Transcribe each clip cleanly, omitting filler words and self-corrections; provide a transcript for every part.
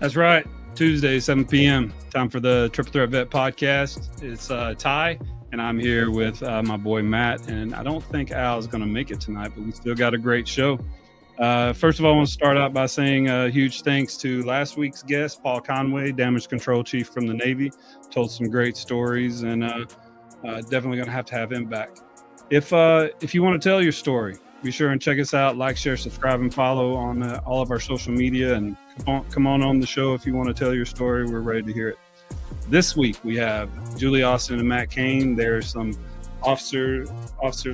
That's right. Tuesday, 7 p.m. Time for the Triple Threat Vet podcast. It's Ty, and I'm here with my boy Matt. And I don't think Al's going to make it tonight, but we still got a great show. First of all, I want to start out by saying a huge thanks to last week's guest, Paul Conway, Damage Control Chief from the Navy. Told some great stories, and definitely going to have him back. If you want to tell your story, be sure and check us out. Like, share, subscribe, and follow on all of our social media. And come on the show if you want to tell your story. We're ready to hear it. This week we have Julie Austin and Matt Cain. There's some officers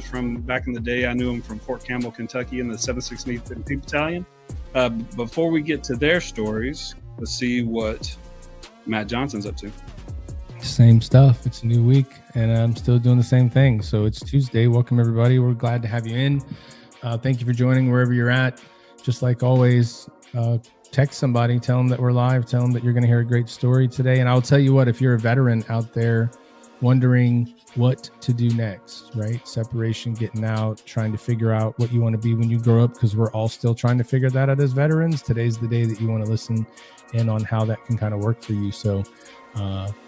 from back in the day. I knew them from Fort Campbell, Kentucky, in the 716th Infantry Battalion. Before we get to their stories, let's see what Matt Johnson's up to. Same stuff. It's a new week, and I'm still doing the same thing. So it's Tuesday. Welcome, everybody. We're glad to have you in. Thank you for joining wherever you're at. Just like always, text somebody, tell them that we're live, tell them that you're going to hear a great story today. And I'll tell you what, if you're a veteran out there wondering what to do next, right? Separation, getting out, trying to figure out what you want to be when you grow up, because we're all still trying to figure that out as veterans. Today's the day that you want to listen in on how that can kind of work for you. So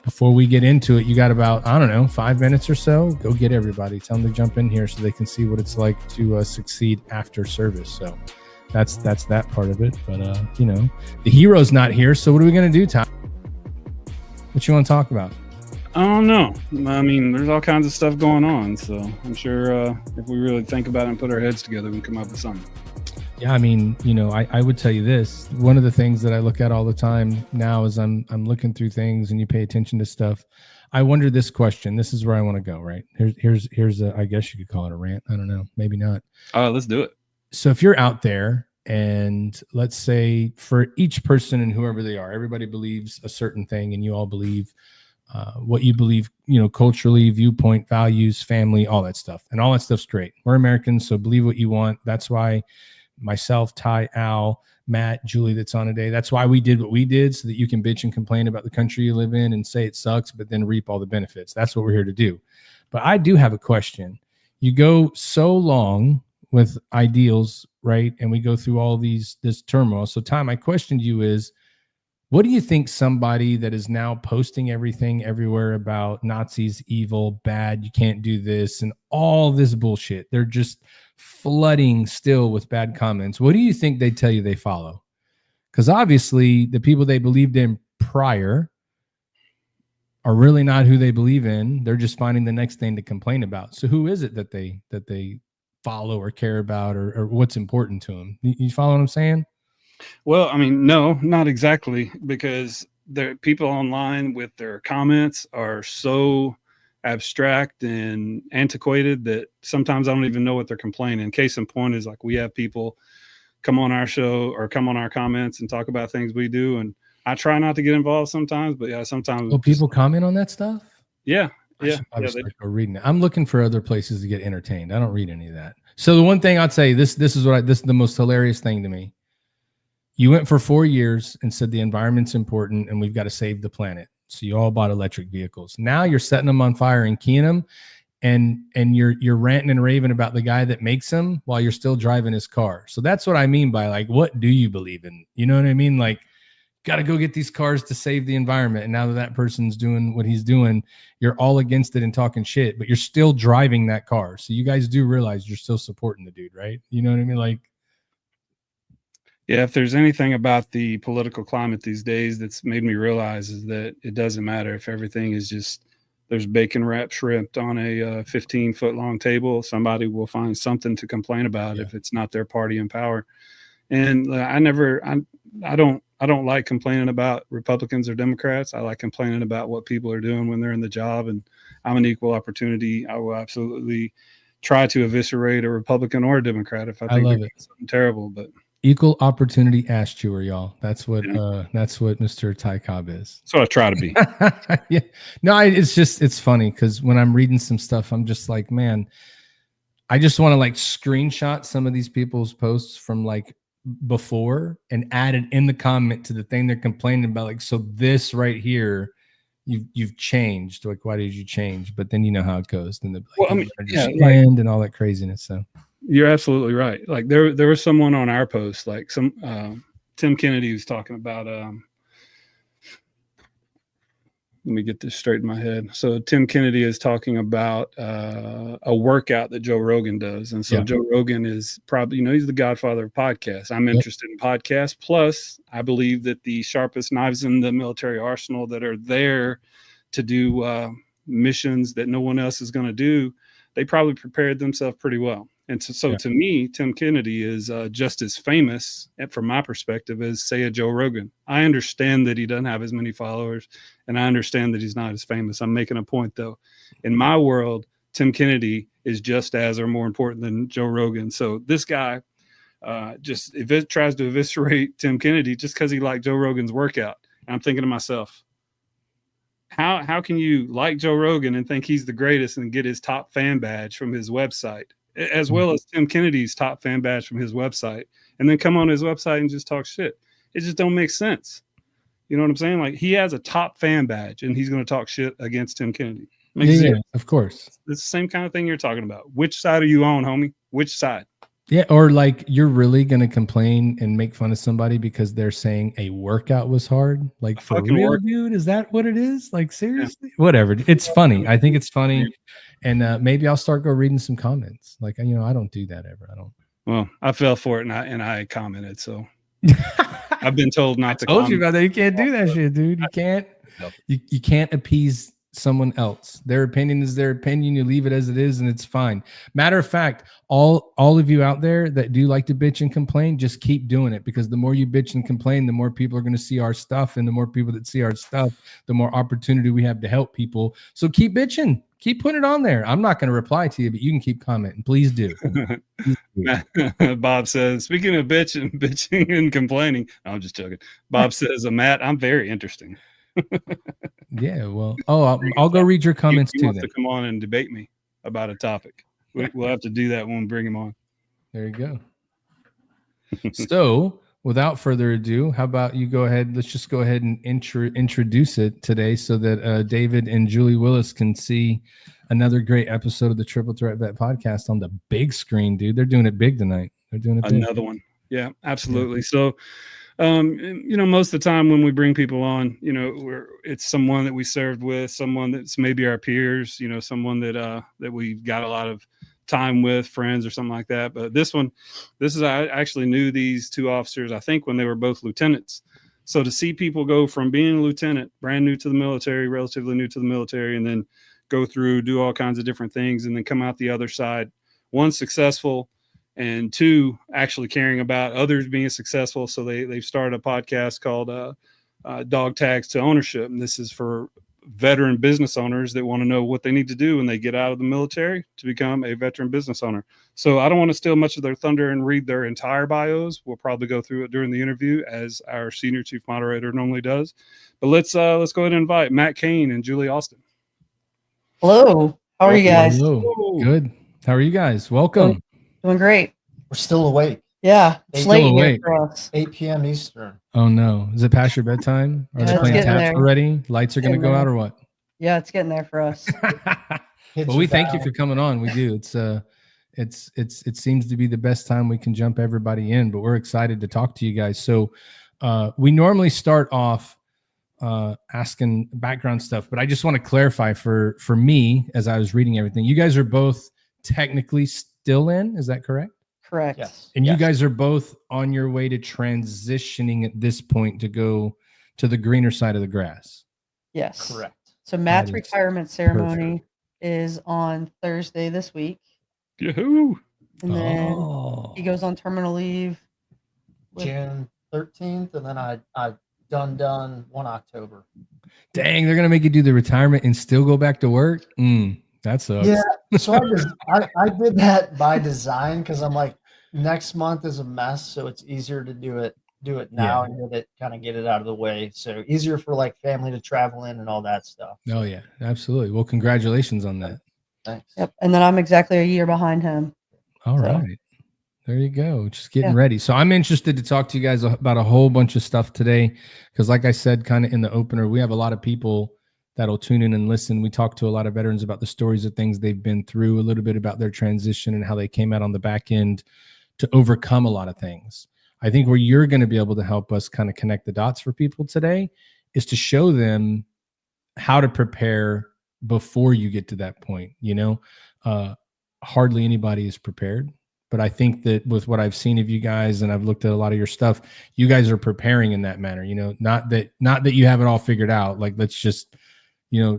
before we get into it, you got about, 5 minutes or so. Go get everybody. Tell them to jump in here so they can see what it's like to succeed after service. So that's that part of it. But, the hero's not here. So what are we going to do, Tom? What you want to talk about? I don't know. I mean, there's all kinds of stuff going on. So I'm sure if we really think about it and put our heads together, we can come up with something. Yeah, I mean, I would tell you this. One of the things that I look at all the time now is I'm looking through things and you pay attention to stuff. I wonder this question. This is where I want to go, right? Here's a, I guess you could call it a rant. I don't know. Maybe not. Let's do it. So if you're out there and let's say for each person and whoever they are, everybody believes a certain thing and you all believe what you believe, culturally, viewpoint, values, family, all that stuff. And all that stuff's great. We're Americans, so believe what you want. That's why myself, Ty, Al, Matt, Julie that's on today. That's why we did what we did, so that you can bitch and complain about the country you live in and say it sucks, but then reap all the benefits. That's what we're here to do. But I do have a question. You go so long with ideals, right? And we go through all this turmoil. So Ty, my question to you is, what do you think somebody that is now posting everything everywhere about Nazis, evil, bad, you can't do this, and all this bullshit, they're just flooding still with bad comments. What do you think they tell you they follow? Because obviously the people they believed in prior are really not who they believe in. They're just finding the next thing to complain about. So who is it that they follow or care about, or what's important to them? You follow what I'm saying? Well, I mean, no, not exactly, because the people online with their comments are so abstract and antiquated that sometimes I don't even know what they're complaining. Case in point is, like, we have people come on our show or come on our comments and talk about things we do, and I try not to get involved sometimes, but yeah, sometimes. Oh, people comment on that stuff? Yeah. I start reading it. I'm looking for other places to get entertained. I don't read any of that. So the one thing I'd say, this is the most hilarious thing to me. You went for 4 years and said the environment's important and we've got to save the planet. So you all bought electric vehicles. Now you're setting them on fire and keying them, and you're ranting and raving about the guy that makes them while you're still driving his car. So that's what I mean by, like, what do you believe in? You know what I mean? Like, got to go get these cars to save the environment. And now that person's doing what he's doing, you're all against it and talking shit, but you're still driving that car. So you guys do realize you're still supporting the dude, right? You know what I mean? Like, yeah, if there's anything about the political climate these days that's made me realize is that it doesn't matter if everything is just, there's bacon wrapped shrimp on a 15-foot long table. Somebody will find something to complain about if it's not their party in power. And I don't like complaining about Republicans or Democrats. I like complaining about what people are doing when they're in the job. And I'm an equal opportunity. I will absolutely try to eviscerate a Republican or a Democrat if I think they're doing something terrible. But equal opportunity ass chewer, y'all. That's what Mr. Ty Cobb is. So I try to be. Yeah. No, it's funny because when I'm reading some stuff, I'm just like, man, I just want to like screenshot some of these people's posts from like before and add it in the comment to the thing they're complaining about. Like, so this right here, you've changed. Like, why did you change? But then you know how it goes. Then they're like, and all that craziness. So you're absolutely right. Like there was someone on our post, like some Tim Kennedy was talking about let me get this straight in my head. So Tim Kennedy is talking about a workout that Joe Rogan does. And so Joe Rogan is probably, he's the godfather of podcasts. I'm interested in podcasts. Plus, I believe that the sharpest knives in the military arsenal that are there to do missions that no one else is going to do, they probably prepared themselves pretty well. And so to me, Tim Kennedy is just as famous, from my perspective, as, say, a Joe Rogan. I understand that he doesn't have as many followers, and I understand that he's not as famous. I'm making a point, though. In my world, Tim Kennedy is just as or more important than Joe Rogan. So this guy just tries to eviscerate Tim Kennedy just because he liked Joe Rogan's workout. And I'm thinking to myself, how can you like Joe Rogan and think he's the greatest and get his top fan badge from his website, as well as Tim Kennedy's top fan badge from his website, and then come on his website and just talk shit? It just don't make sense. You know what I'm saying? Like, he has a top fan badge and he's going to talk shit against Tim Kennedy. Yeah, of course. It's the same kind of thing you're talking about. Which side are you on, homie? Which side? Yeah, or like, you're really going to complain and make fun of somebody because they're saying a workout was hard? Like, for real, dude? Is that what it is? Like, seriously? Yeah. Whatever. It's funny. I think it's funny. And maybe I'll start reading some comments. Like, I don't do that ever. I don't. Well, I fell for it and I commented. So I've been told not to. I told you about that. You can't do that shit, dude. You can't. You can't appease someone else. Their opinion is their opinion. You leave it as it is, and it's fine. Matter of fact, all of you out there that do like to bitch and complain, just keep doing it, because the more you bitch and complain, the more people are going to see our stuff, and the more people that see our stuff, the more opportunity we have to help people. So keep bitching, keep putting it on there. I'm not going to reply to you, but you can keep commenting. Please do. Bob says, speaking of bitching and complaining, I'm just joking. Bob says, Matt, I'm very interesting. Yeah, well, I'll go read your comments too. To come on and debate me about a topic. We'll have to do that when we bring him on. There you go. So, without further ado, how about you go ahead? Let's just go ahead and introduce it today, so that David and Julie Willis can see another great episode of the Triple Threat Vet podcast on the big screen, dude. They're doing it big tonight. They're doing it big. Another one. Yeah, absolutely. Yeah. So, most of the time when we bring people on, it's someone that we served with, someone that's maybe our peers, someone that we got a lot of time with, friends or something like that. But I actually knew these two officers, I think, when they were both lieutenants. So to see people go from being a lieutenant, brand new to the military, relatively new to the military, and then go through, do all kinds of different things, and then come out the other side, one, successful, and two, actually caring about others being successful. So they've started a podcast called DogTags to Ownership. And this is for veteran business owners that want to know what they need to do when they get out of the military to become a veteran business owner. So I don't want to steal much of their thunder and read their entire bios. We'll probably go through it during the interview, as our senior chief moderator normally does. But let's go ahead and invite Matt Cain and Julie Austin. Hello. How are you guys? Hello. Good. How are you guys? Welcome. Doing great. We're still awake. Yeah, it's late here for us. 8 p.m. Eastern. Oh no, is it past your bedtime? Are they playing taps already? Lights are going to go out or what? Yeah, it's getting there for us. Well, we thank you for coming on. We do. It seems to be the best time we can jump everybody in, but we're excited to talk to you guys. So we normally start off asking background stuff, but I just want to clarify for me, as I was reading everything, you guys are both technically still in, is that correct? Correct. Yes. And you guys are both on your way to transitioning at this point to go to the greener side of the grass. Yes. Correct. So Matt's retirement ceremony is on Thursday this week. Yahoo! And then he goes on terminal leave June 13th, and then I done 1 October. Dang, they're gonna make you do the retirement and still go back to work. That sucks. Yeah. So I did that by design, because I'm like, next month is a mess, so it's easier to do it now and get it out of the way. So easier for like family to travel in and all that stuff. Oh yeah, absolutely. Well, congratulations on that. Thanks. Yep. And then I'm exactly a year behind him. All right. There you go. Just getting ready. So I'm interested to talk to you guys about a whole bunch of stuff today, because like I said, kind of in the opener, we have a lot of people that'll tune in and listen. We talk to a lot of veterans about the stories of things they've been through, a little bit about their transition and how they came out on the back end to overcome a lot of things. I think where you're going to be able to help us kind of connect the dots for people today is to show them how to prepare before you get to that point. Hardly anybody is prepared. But I think that with what I've seen of you guys, and I've looked at a lot of your stuff, you guys are preparing in that manner. Not that you have it all figured out. Like, let's just,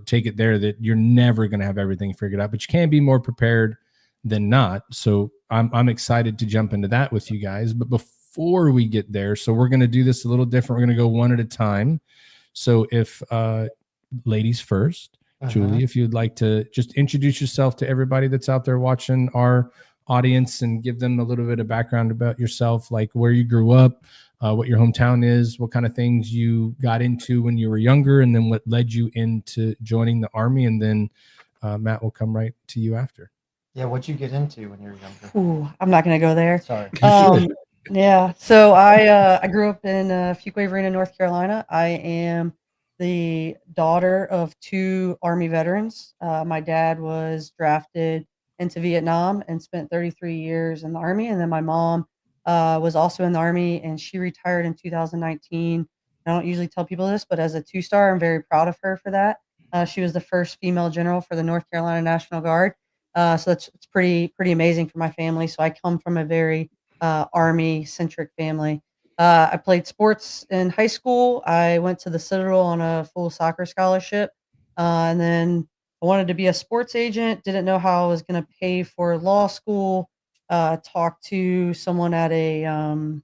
take it there that you're never going to have everything figured out, but you can be more prepared than not. So I'm excited to jump into that with you guys. But before we get there, so we're going to do this a little different. We're going to go one at a time. So if ladies first, Julie, if you'd like to just introduce yourself to everybody that's out there watching our audience and give them a little bit of background about yourself, like where you grew up, what your hometown is, what kind of things you got into when you were younger, and then what led you into joining the Army. And then Matt will come right to you after. Yeah, what'd you get into when you were younger? Ooh, I'm not going to go there. Sorry. Yeah. So I grew up in Fuquay-Varina, North Carolina. I am the daughter of 2 Army veterans. My dad was drafted into Vietnam and spent 33 years in the Army. And then my mom was also in the Army, and she retired in 2019. I don't usually tell people this, but as a 2-star, I'm very proud of her for that. She was the first female general for the North Carolina National Guard. So it's pretty amazing for my family. So I come from a very Army-centric family. I played sports in high school. I went to the Citadel on a full soccer scholarship. And then I wanted to be a sports agent, didn't know how I was going to pay for law school. Talked to someone at a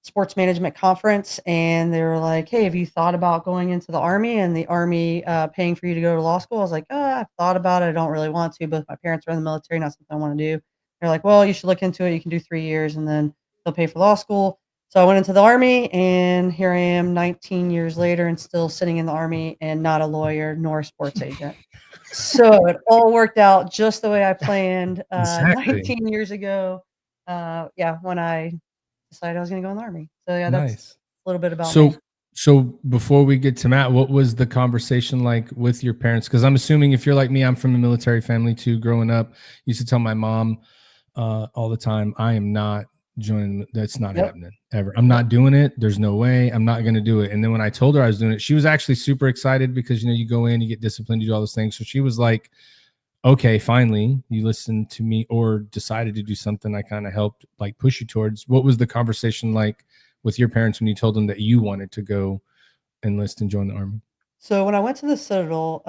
sports management conference, and they were like, "Hey, have you thought about going into the Army and the Army paying for you to go to law school?" I was like, "I've thought about it. I don't really want to, but my parents are in the military, not something I want to do." They're like, "Well, you should look into it. You can do 3 years, and then they'll pay for law school." So I went into the Army, and here I am 19 years later and still sitting in the Army and not a lawyer nor a sports agent. So it all worked out just the way I planned Exactly. 19 years ago. When I decided I was going to go in the Army. So yeah, that's Nice. a little bit about me. So before we get to Matt, what was the conversation like with your parents? Because I'm assuming if you're like me, I'm from a military family too. Growing up, used to tell my mom all the time, I am not joining. That's not happening ever. I'm not doing it. There's no way. I'm not going to do it. And then when I told her I was doing it, she was actually super excited because, you go in, you get disciplined, you do all those things. So she was like, okay, finally you listened to me or decided to do something I kind of helped like push you towards. What was the conversation like with your parents when you told them that you wanted to go enlist and join the Army? So when I went to the Citadel,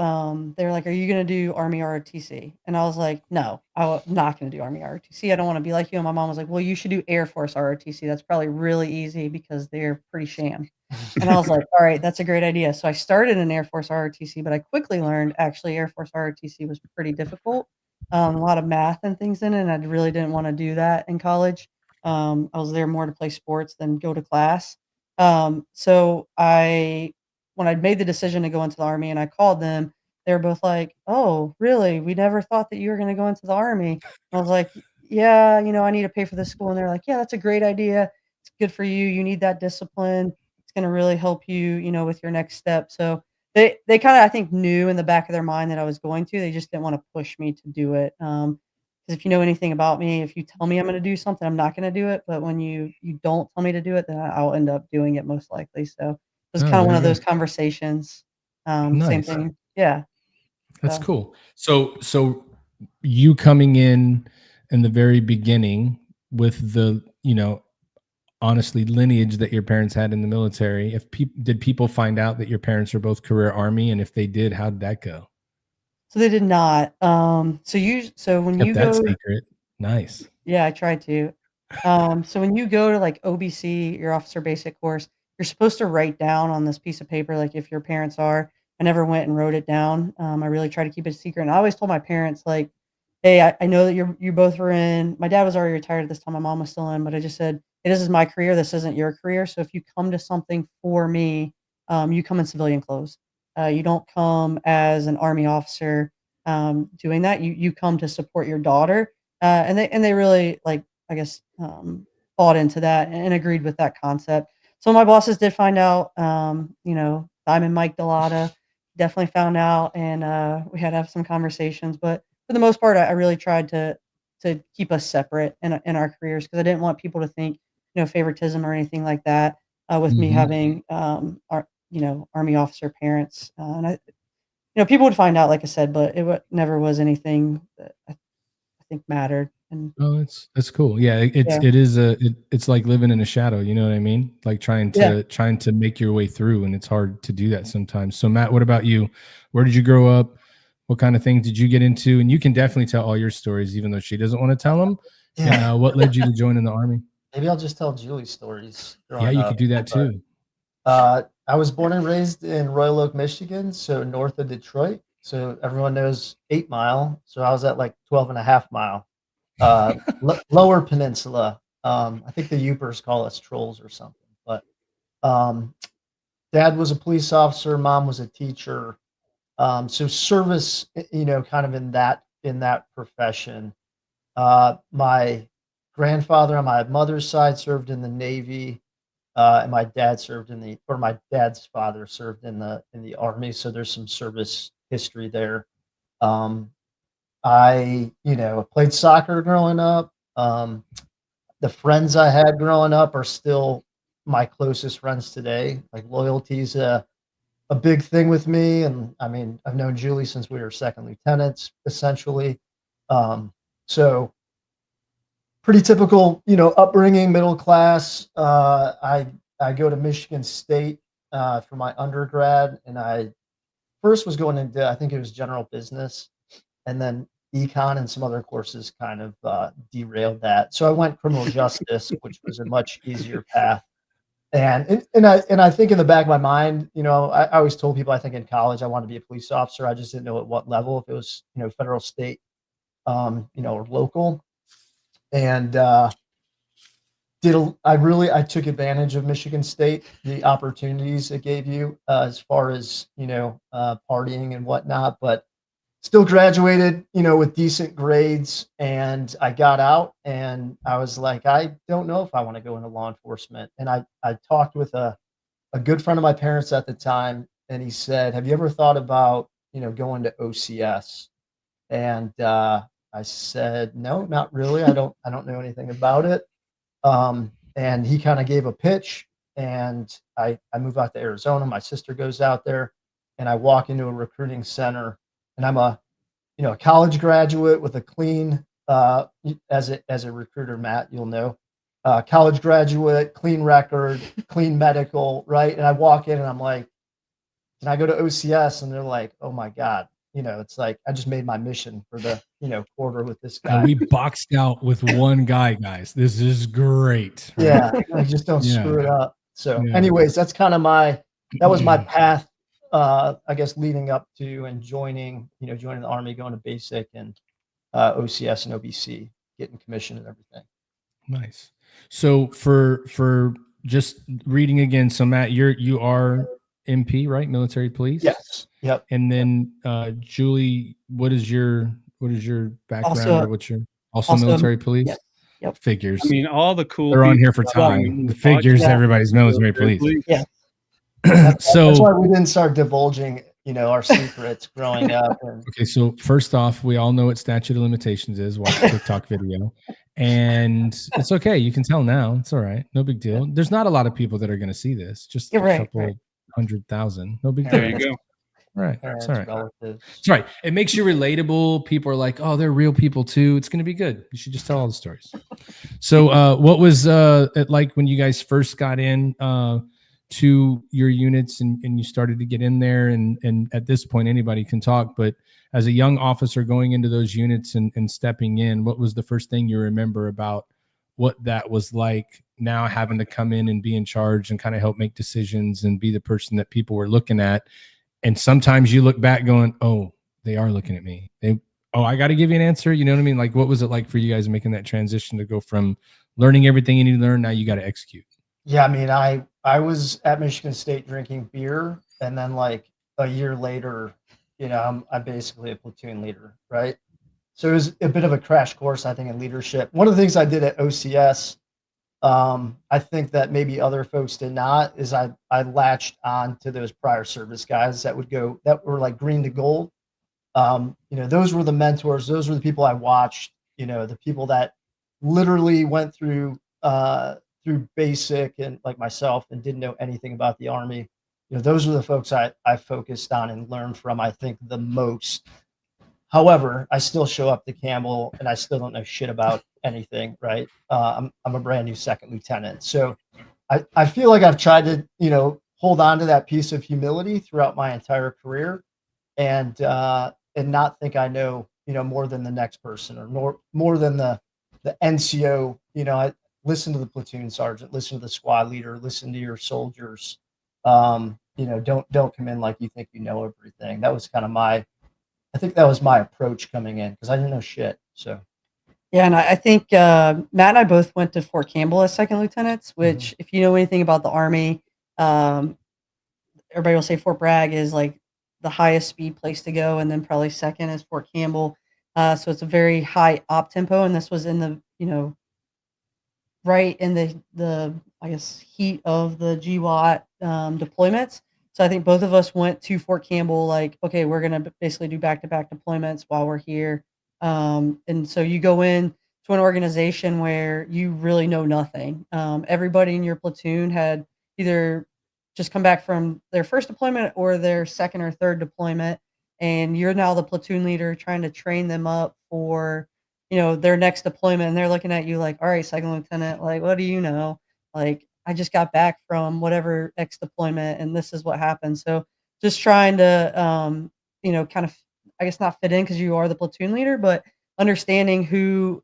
they were like, "Are you going to do Army ROTC?" And I was like, "No, I'm not going to do Army ROTC. I don't want to be like you." And my mom was like, "Well, you should do Air Force ROTC. That's probably really easy because they're pretty sham." And I was like, "All right, that's a great idea." So I started in Air Force ROTC, but I quickly learned actually Air Force ROTC was pretty difficult. A lot of math and things in it, and I really didn't want to do that in college. I was there more to play sports than go to class. When I'd made the decision to go into the Army and I called them, they were both like, "Oh, really? We never thought that you were going to go into the Army." I was like, "Yeah, I need to pay for this school." And they're like, "Yeah, that's a great idea. It's good for you. You need that discipline. It's going to really help you, with your next step." So they kind of, I think, knew in the back of their mind that I was going to. They just didn't want to push me to do it. Because if you know anything about me, if you tell me I'm going to do something, I'm not going to do it. But when you don't tell me to do it, then I'll end up doing it most likely. So it was kind of one of those conversations. Same Nice. thing. Yeah. That's cool. So you coming in the very beginning with the, honestly lineage that your parents had in the military, did people find out that your parents are both career Army? And if they did, how did that go? So they did not. So when you go, secret. Nice. Yeah, I tried to. So when you go to like OBC, your officer basic course, you're supposed to write down on this piece of paper, like if your parents are. I never went and wrote it down. I really try to keep it a secret. And I always told my parents, like, "Hey, I know that you both were in." My dad was already retired at this time. My mom was still in, but I just said, "Hey, this is my career. This isn't your career. So if you come to something for me, you come in civilian clothes. You don't come as an Army officer doing that. You come to support your daughter." And they really, like, I guess, bought into that and agreed with that concept. So my bosses did find out. Diamond Mike Delata definitely found out, and we had to have some conversations. But for the most part, I really tried to keep us separate in our careers because I didn't want people to think favoritism or anything like that with me having Army officer parents. And people would find out, like I said, but never was anything that I think mattered. And Oh, that's cool. Yeah, yeah, it's like living in a shadow. You know what I mean? Like trying to make your way through, and it's hard to do that sometimes. So, Matt, what about you? Where did you grow up? What kind of things did you get into? And you can definitely tell all your stories, even though she doesn't want to tell them. Yeah. And what led you to join in the Army? Maybe I'll just tell Julie's stories. Yeah, you could do that too. I was born and raised in Royal Oak, Michigan, so north of Detroit. So everyone knows 8 Mile. So I was at like 12.5 mile, lower peninsula. I think the Upers call us trolls or something. But dad was a police officer, mom was a teacher. So service, kind of in that profession. My grandfather on my mother's side served in the Navy. And my dad's father served in the Army. So there's some service history there. I played soccer growing up. The friends I had growing up are still my closest friends today. Like loyalty's a big thing with me. And I mean, I've known Julie since we were second lieutenants, essentially. So pretty typical, upbringing, middle class. I go to Michigan State for my undergrad, and I first was going into, I think it was general business, and then econ and some other courses kind of derailed that. So I went criminal justice, which was a much easier path. And I think in the back of my mind, I always told people I think in college I wanted to be a police officer. I just didn't know at what level, if it was federal, state, or local. And I took advantage of Michigan State, the opportunities it gave you as far as partying and whatnot, but still graduated with decent grades. And I got out and I was like, I don't know if I want to go into law enforcement. And I talked with a good friend of my parents at the time, and he said, have you ever thought about going to OCS? And I said, no, not really. I don't know anything about it. And he kind of gave a pitch, and I move out to Arizona. My sister goes out there, and I walk into a recruiting center, and I'm a college graduate with a clean, as a recruiter, Matt, you'll know, college graduate, clean record, clean medical, right? And I walk in and I'm like, can I go to OCS? And they're like, oh my God. It's like, I just made my mission for the, quarter with this guy. And we boxed out with one guy, guys. This is great. Right? Yeah. I just don't screw it up. So anyways, that's kind of that was my path, I guess, leading up to and joining the Army, going to basic and OCS and OBC, getting commission and everything. Nice. So for just reading again, so Matt, you are MP, right? Military police? Yes. Yep. And then Julie, what is your background, or what's your also military police? Yes. Yep. Figures. I mean, all the cool. They're on here for time. The figures, everybody's military police. Yeah. So that's why we didn't start divulging, our secrets growing up. Okay, so first off, we all know what statute of limitations is. Watch the TikTok video, and it's okay. You can tell now. It's all right. No big deal. There's not a lot of people that are going to see this. Just a couple 100,000. No big deal. There you go. Right. It's all right. It's right. It makes you relatable. People are like, oh, they're real people too. It's going to be good. You should just tell all the stories. So what was it like when you guys first got in to your units and you started to get in there? And at this point, anybody can talk, but as a young officer going into those units and stepping in, what was the first thing you remember about what that was like, now having to come in and be in charge and kind of help make decisions and be the person that people were looking at? And sometimes you look back going, oh, they are looking at me. I got to give you an answer. You know what I mean? Like, what was it like for you guys making that transition to go from learning everything you need to learn, now you got to execute? Yeah, I mean, I was at Michigan State drinking beer, and then like a year later, I'm basically a platoon leader, right? So it was a bit of a crash course, I think, in leadership. One of the things I did at OCS, I think that maybe other folks did not, is I latched on to those prior service guys that were like green to gold. Those were the mentors. Those were the people I watched, the people that literally went through basic and like myself and didn't know anything about the Army. those are the folks I focused on and learned from, I think, the most. However, I still show up to Campbell and I still don't know shit about anything, right? I'm a brand new second lieutenant. So I feel like I've tried to, hold on to that piece of humility throughout my entire career and not think I know, more than the next person or more than the NCO. I listen to the platoon sergeant, listen to the squad leader, listen to your soldiers. Don't come in like you think you know everything. That was kind of I think that was my approach coming in because I didn't know shit. So Yeah, and I think Matt and I both went to Fort Campbell as second lieutenants, which, if you know anything about the Army, everybody will say Fort Bragg is like the highest speed place to go, and then probably second is Fort Campbell. So it's a very high op tempo, and this was in the right in the I guess heat of the GWAT deployments. So I think both of us went to Fort Campbell like, okay, we're gonna basically do back-to-back deployments while we're here. And so you go in to an organization where you really know nothing. Everybody in your platoon had either just come back from their first deployment or their second or third deployment, and you're now the platoon leader trying to train them up for their next deployment, and they're looking at you like, all right, second lieutenant, like, what do you know? Like, I just got back from whatever X deployment and this is what happened. So just trying to kind of, I guess, not fit in because you are the platoon leader, but understanding who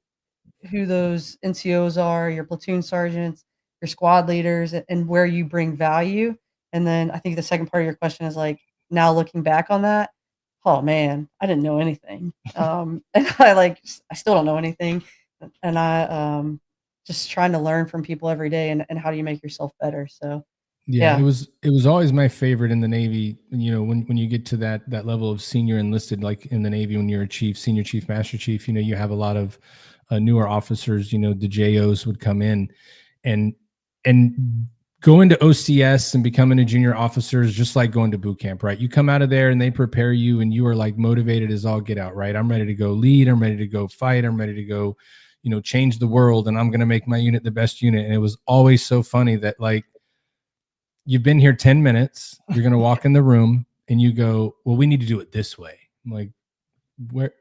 those NCOs are, your platoon sergeants, your squad leaders, and where you bring value. And then I think the second part of your question is like, now looking back on that, oh man, I didn't know anything. And I still don't know anything. And I just trying to learn from people every day and how do you make yourself better. So yeah, it was always my favorite in the Navy. When you get to that level of senior enlisted, like in the Navy, when you're a chief, senior chief, master chief, you have a lot of newer officers. The JOs would come in and go into OCS and becoming a junior officer is just like going to boot camp, right? You come out of there and they prepare you and you are like motivated as all get out, right? I'm ready to go lead. I'm ready to go fight. I'm ready to go, change the world, and I'm going to make my unit the best unit. And it was always so funny that like, you've been here 10 minutes, you're going to walk in the room and you go, well, we need to do it this way. I'm like, where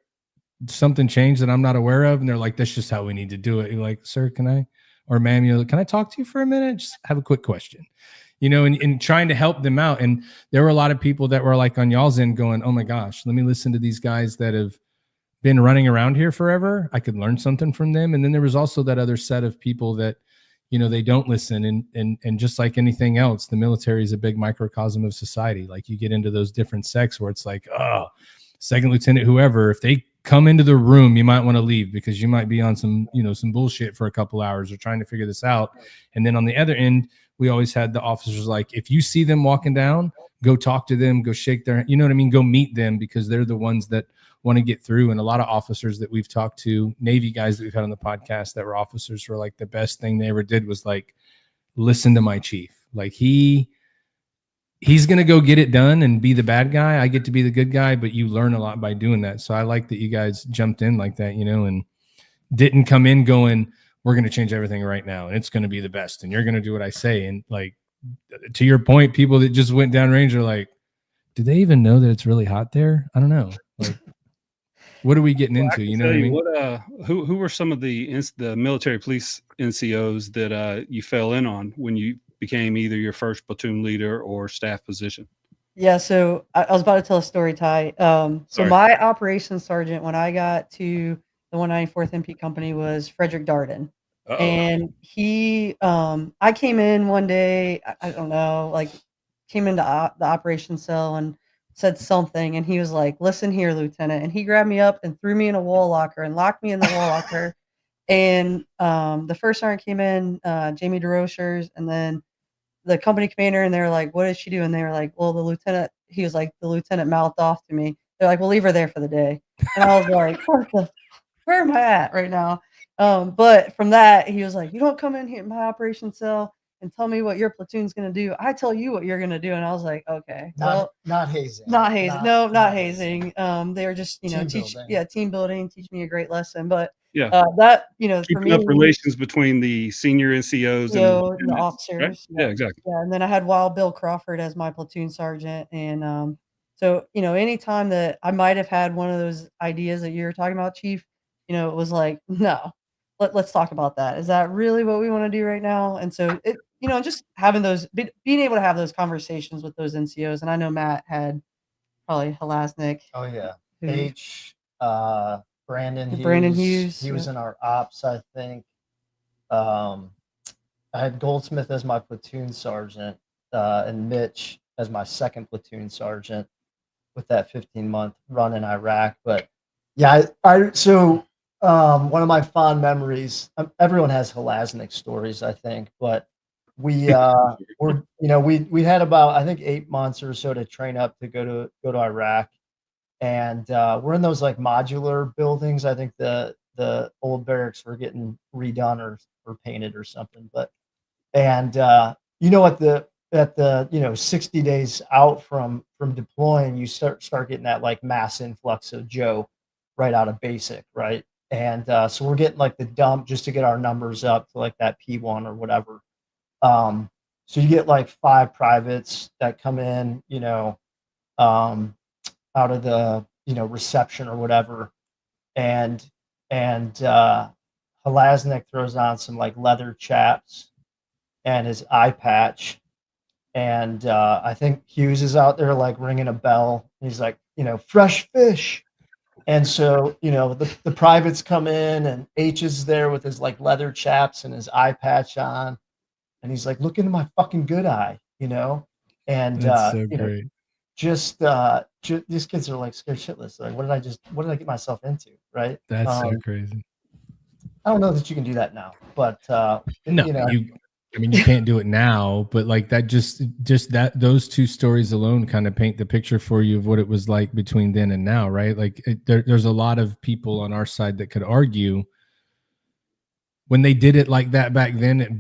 something changed that I'm not aware of? And they're like, that's just how we need to do it. You're like, sir, can I, or ma'am, can I talk to you for a minute? Just have a quick question, and trying to help them out. And there were a lot of people that were like on y'all's end going, oh my gosh, let me listen to these guys that have been running around here forever. I could learn something from them. And then there was also that other set of people that, they don't listen. And just like anything else, the military is a big microcosm of society. Like you get into those different sects where it's like, oh, second lieutenant, whoever, if they come into the room, you might want to leave because you might be on some, some bullshit for a couple hours or trying to figure this out. And then on the other end, we always had the officers like, if you see them walking down, go talk to them, go shake their, go meet them because they're the ones that want to get through. And a lot of officers that we've talked to, Navy guys that we've had on the podcast that were officers, were like, the best thing they ever did was like, listen to my chief. Like he's going to go get it done and be the bad guy. I get to be the good guy, but you learn a lot by doing that. So I like that you guys jumped in like that, and didn't come in going, we're going to change everything right now. And it's going to be the best. And you're going to do what I say. And like, to your point, people that just went downrange are like, do they even know that it's really hot there? I don't know. Like, what are we getting into? You know what I mean? Who were some of the military police NCOs that you fell in on when you became either your first platoon leader or staff position? Yeah, so I was about to tell a story, Ty. So my operations sergeant when I got to the 194th MP company was Frederick Darden. Uh-oh. And he, I came in one day, I don't know, like came into the operations cell and said something, and he was like, listen here, Lieutenant. And he grabbed me up and threw me in a wall locker and locked me in the wall locker. And the first sergeant came in, Jamie DeRochers, and then the company commander, and they were like, what did she do? And they were like, well, the lieutenant, he was like, the lieutenant mouthed off to me. They're like, we'll leave her there for the day. And I was like, where am I at right now? But from that, he was like, you don't come in here in my operations cell and tell me what your platoon's going to do. I tell you what you're going to do. And I was like, okay. Not hazing. Not hazing. No, not hazing. They were just, team building, teach me a great lesson. But Yeah. That, for Keeping me, up relations between the senior NCOs and and the lieutenants, right? officers. Yeah, exactly. Yeah, and then I had Wild Bill Crawford as my platoon sergeant, and so anytime that I might have had one of those ideas that you were talking about, Chief, it was like, no, let's talk about that. Is that really what we want to do right now? And so just having being able to have those conversations with those NCOs, and I know Matt had probably Halasnik. Oh yeah, who- H. Brandon Hughes. Brandon Hughes, He was in our ops, I think. I had Goldsmith as my platoon sergeant, and Mitch as my second platoon sergeant with that 15-month run in Iraq. But yeah, so one of my fond memories. Everyone has Halasnik stories, I think, but we we had about, I think, 8 months or so to train up to go to Iraq, and we're in those like modular buildings. I think the old barracks were getting redone or painted or something, but and at the 60 days out from deploying, you start getting that like mass influx of Joe right out of basic, right? And so we're getting like the dump just to get our numbers up to like that P1 or whatever. So you get like 5 privates that come in, out of the reception or whatever, and Halasnik throws on some like leather chaps and his eye patch, and I think Hughes is out there like ringing a bell. He's like, fresh fish. And so, the privates come in, and H is there with his like leather chaps and his eye patch on, and he's like, look into my fucking good eye, and That's so great. These kids are like scared shitless. Like, what did I get myself into? Right. That's so crazy. I don't know that you can do that now, but no, you can't do it now, but like that, just that, those 2 stories alone kind of paint the picture for you of what it was like between then and now, right? Like there's a lot of people on our side that could argue when they did it like that back then,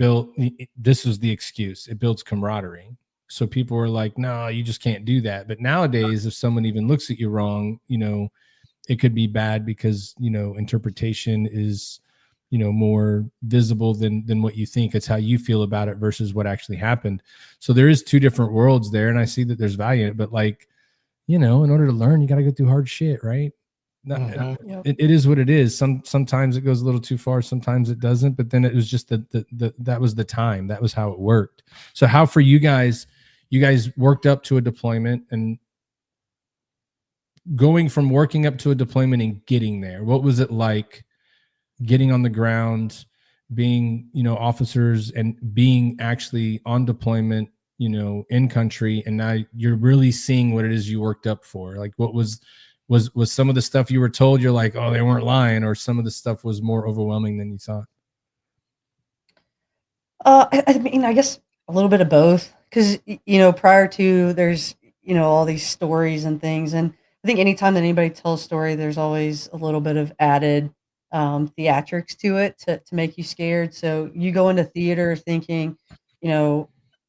this was the excuse. It builds camaraderie. So people were like, no, you just can't do that. But nowadays, if someone even looks at you wrong, it could be bad because, interpretation is, more visible than what you think. It's how you feel about it versus what actually happened. So there is 2 different worlds there. And I see that there's value in it, but like, in order to learn, you got to go through hard shit, right? It is what it is. Sometimes it goes a little too far, sometimes it doesn't. But then it was just that was the time. That was how it worked. So how for you guys worked up to a deployment, and going from working up to a deployment and getting there. What was it like getting on the ground, being, officers, and being actually on deployment, in country, and now you're really seeing what it is you worked up for? Like, what was some of the stuff you were told, you're like, oh, they weren't lying, or some of the stuff was more overwhelming than you thought? I mean, I guess a little bit of both, because prior to, there's all these stories and things, and I think anytime that anybody tells a story, there's always a little bit of added theatrics to it to make you scared. So you go into theater thinking, and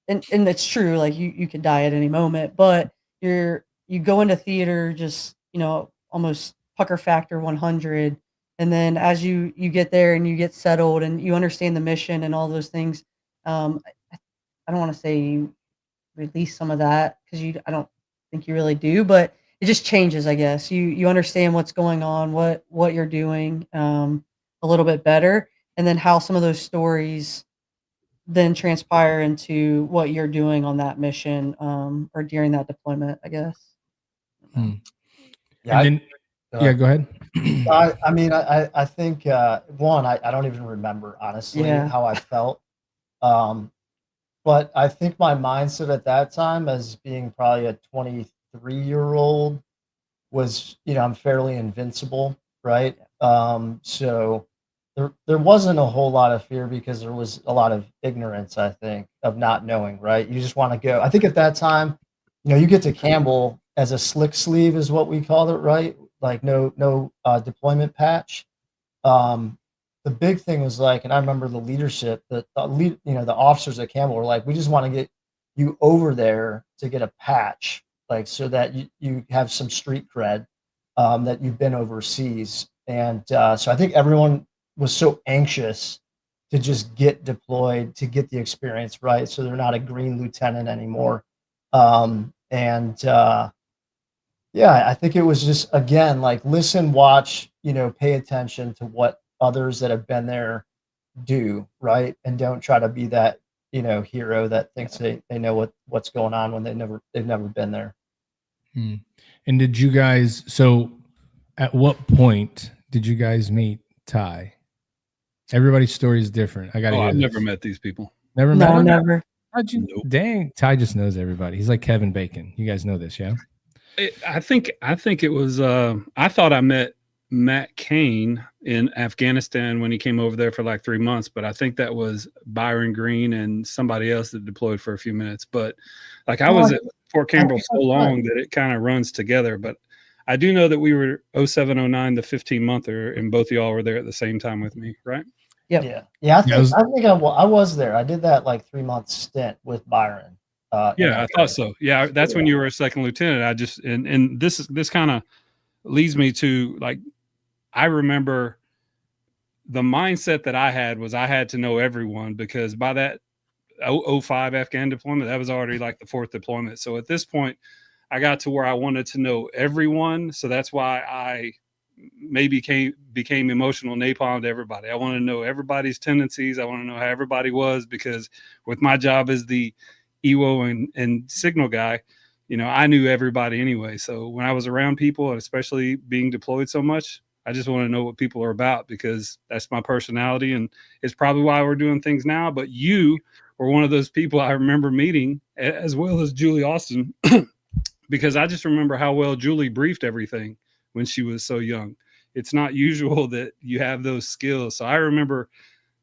it's true, like you could die at any moment, but you go into theater just almost pucker factor 100, and then as you get there and you get settled and you understand the mission and all those things, I don't want to say you release some of that, because I don't think you really do, but it just changes, I guess. You understand what's going on, what you're doing, a little bit better, and then how some of those stories then transpire into what you're doing on that mission, or during that deployment, I guess. Yeah. And then, go ahead. I mean, I think one, I don't even remember honestly how I felt. But I think my mindset at that time, as being probably a 23-year-old, was, I'm fairly invincible, right? So there wasn't a whole lot of fear, because there was a lot of ignorance, I think, of not knowing, right? You just want to go. I think at that time, you get to Campbell as a slick sleeve is what we called it, right? Like no deployment patch. The big thing was like, and I remember the leadership, the officers at Campbell were like, we just want to get you over there to get a patch, like, so that you have some street cred, that you've been overseas. And so I think everyone was so anxious to just get deployed, to get the experience, right? So they're not a green lieutenant anymore. Yeah, I think it was just, again, like, listen, watch, pay attention to what others that have been there do, right? And don't try to be that, hero that thinks they know what's going on when they've never been there. Hmm. And did you guys, so at what point did you guys meet Ty? Everybody's story is different. I got to hear I've this. never met these people. Never met No, him? never. How'd you? Nope. Dang, Ty just knows everybody. He's like Kevin Bacon. You guys know this, yeah? I think it was. I thought I met Matt Cain in Afghanistan when he came over there for like 3 months, but I think that was Byron Green and somebody else that deployed for a few minutes. But like I was at Fort Campbell so long that it kind of runs together. But I do know that we were 0709, the 15-monther, and both of y'all were there at the same time with me, right? Yep. Yeah. I think I was there. I did that like 3-month stint with Byron. Yeah, I thought so. Yeah, that's when you were a second lieutenant. I just and this kind of leads me to, like, I remember the mindset that I had was I had to know everyone, because by that 05 Afghan deployment, that was already like the 4th deployment. So at this point, I got to where I wanted to know everyone. So that's why I maybe became emotional napalm to everybody. I want to know everybody's tendencies. I want to know how everybody was, because with my job as the EWO and signal guy, I knew everybody anyway. So when I was around people, and especially being deployed so much, I just want to know what people are about, because that's my personality, and it's probably why we're doing things now. But you were one of those people I remember meeting, as well as Julie Austin, because I just remember how well Julie briefed everything when she was so young. It's not usual that you have those skills. So I remember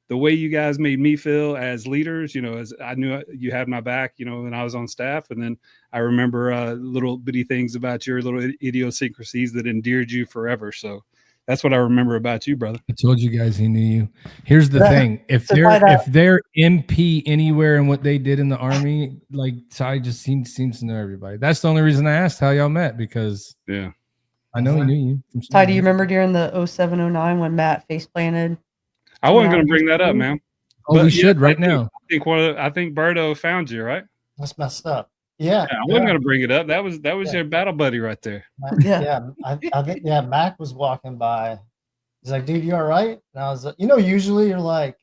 the way you guys made me feel as leaders, as I knew you had my back, when I was on staff. And then I remember little bitty things about your little idiosyncrasies that endeared you forever. So that's what I remember about you, brother. I told you guys he knew you. Here's the thing. If they're MP anywhere in what they did in the Army, like, Ty just seems to know everybody. That's the only reason I asked how y'all met, because I know he knew you. Ty, do you remember during the 0709 when Matt face planted? I wasn't going to bring that up, man. Oh, but we should right now. I think Berto found you, right? That's messed up. Yeah, I wasn't going to bring it up. That was your battle buddy right there. I think Mac was walking by. He's like, "Dude, you all right?" And I was like, usually you're like,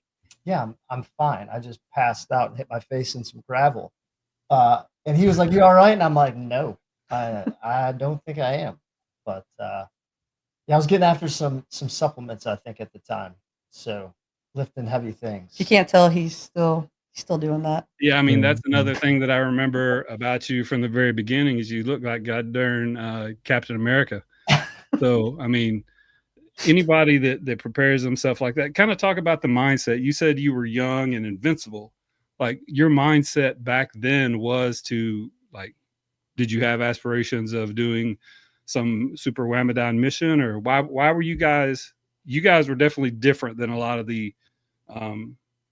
"Yeah, I'm fine. I just passed out and hit my face in some gravel." And he was like, "You all right?" And I'm like, "No, I don't think I am." But I was getting after some supplements, I think, at the time. So lifting heavy things. You can't tell he's still doing that. Yeah, I mean, that's another thing that I remember about you from the very beginning, is you look like god darn Captain America. So I mean, anybody that prepares themselves like that, kind of talk about the mindset. You said you were young and invincible. Like, your mindset back then was to, like, did you have aspirations of doing some super Ramadan mission, or why were you guys were definitely different than a lot of the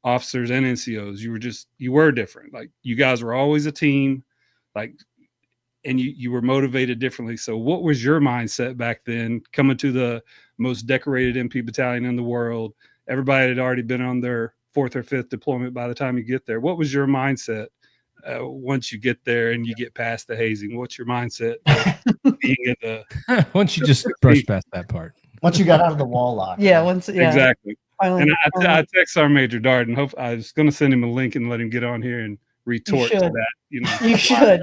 officers and NCOs. You were different. Like, you guys were always a team, like, and you were motivated differently. So what was your mindset back then, coming to the most decorated MP battalion in the world? Everybody had already been on their 4th or 5th deployment by the time you get there. What was your mindset once you get there and you get past the hazing? What's your mindset being at the once you just brush past that part? Once you got out of the wall lock. Exactly. Finally, and I text our Major Dart, and I was going to send him a link and let him get on here and retort to that. You should.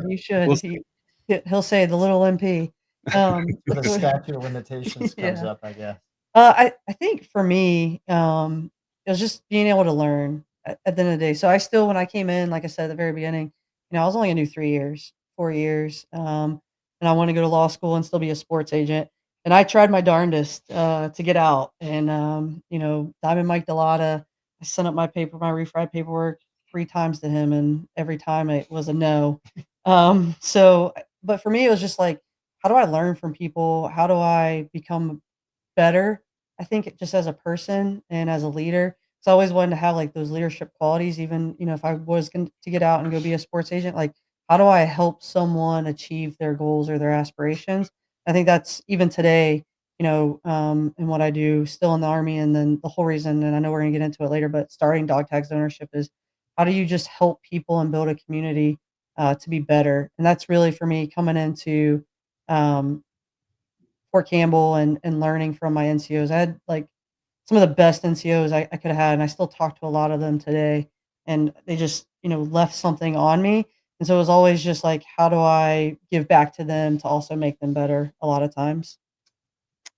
He'll say the little MP. The statute of limitations comes up, I guess. I think for me, it was just being able to learn at the end of the day. So I still, when I came in, like I said at the very beginning, I was only going to do 4 years. And I want to go to law school and still be a sports agent. And I tried my darndest to get out. And, Diamond Mike Delata, I sent up my refried paperwork 3 times to him, and every time it was a no. But for me, it was just like, how do I learn from people? How do I become better? I think just as a person and as a leader, so I always wanted to have like those leadership qualities, even, if I was going to get out and go be a sports agent, like, how do I help someone achieve their goals or their aspirations? I think that's, even today, and what I do still in the Army. And then the whole reason, and I know we're going to get into it later, but starting DogTags Ownership is how do you just help people and build a community to be better? And that's really for me coming into Fort Campbell and learning from my NCOs. I had like some of the best NCOs I could have had, and I still talk to a lot of them today. And they just, left something on me. And so it was always just like, how do I give back to them to also make them better a lot of times?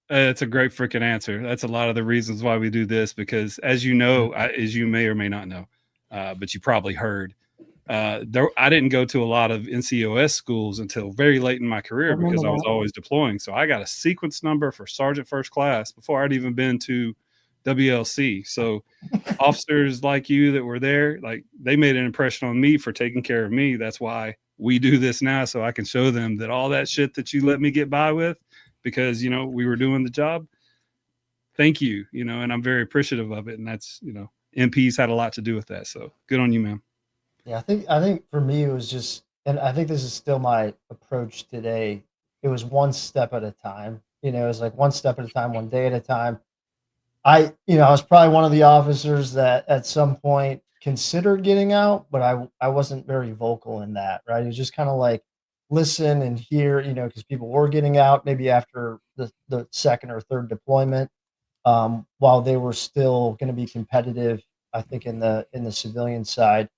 It's a great freaking answer. That's a lot of the reasons why we do this, because as you know, as you may or may not know, but you probably heard, I didn't go to a lot of NCOS schools until very late in my career because I was always deploying. So I got a sequence number for Sergeant First Class before I'd even been to WLC. So officers like you that were there, like they made an impression on me for taking care of me. That's why we do this now, so I can show them that all that shit that you let me get by with, because, we were doing the job. Thank you, and I'm very appreciative of it. And that's, MPs had a lot to do with that. So good on you, man. Yeah, I think for me, it was just, and I think this is still my approach today. It was one step at a time, it was like one step at a time, one day at a time. I was probably one of the officers that at some point considered getting out, but I wasn't very vocal in that, right? It was just kind of like listen and hear, because people were getting out maybe after the second or third deployment, while they were still going to be competitive, I think in the civilian side.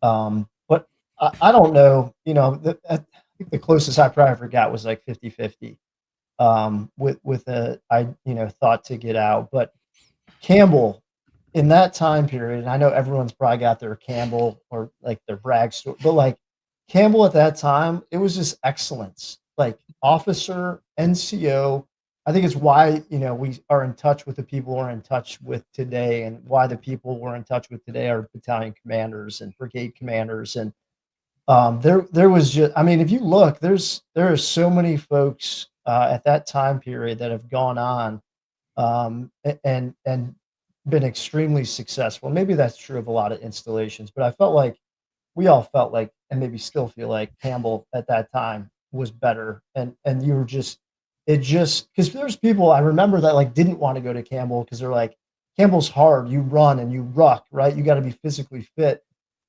But I don't know, I think the closest I probably forgot was like 50-50 with thought to get out. But Campbell in that time period, and I know everyone's probably got their Campbell or like their brag story, but like Campbell at that time, it was just excellence, like officer, NCO. I think it's why, we are in touch with the people we're in touch with today, and why the people we're in touch with today are battalion commanders and brigade commanders. And there was just, I mean, if you look, there are so many folks at that time period that have gone on and been extremely successful. Maybe that's true of a lot of installations, but I felt like we all felt like, and maybe still feel like, Campbell at that time was better. And you were just, because there's people I remember that like didn't want to go to Campbell because they're like, Campbell's hard, you run and you ruck, right? You got to be physically fit.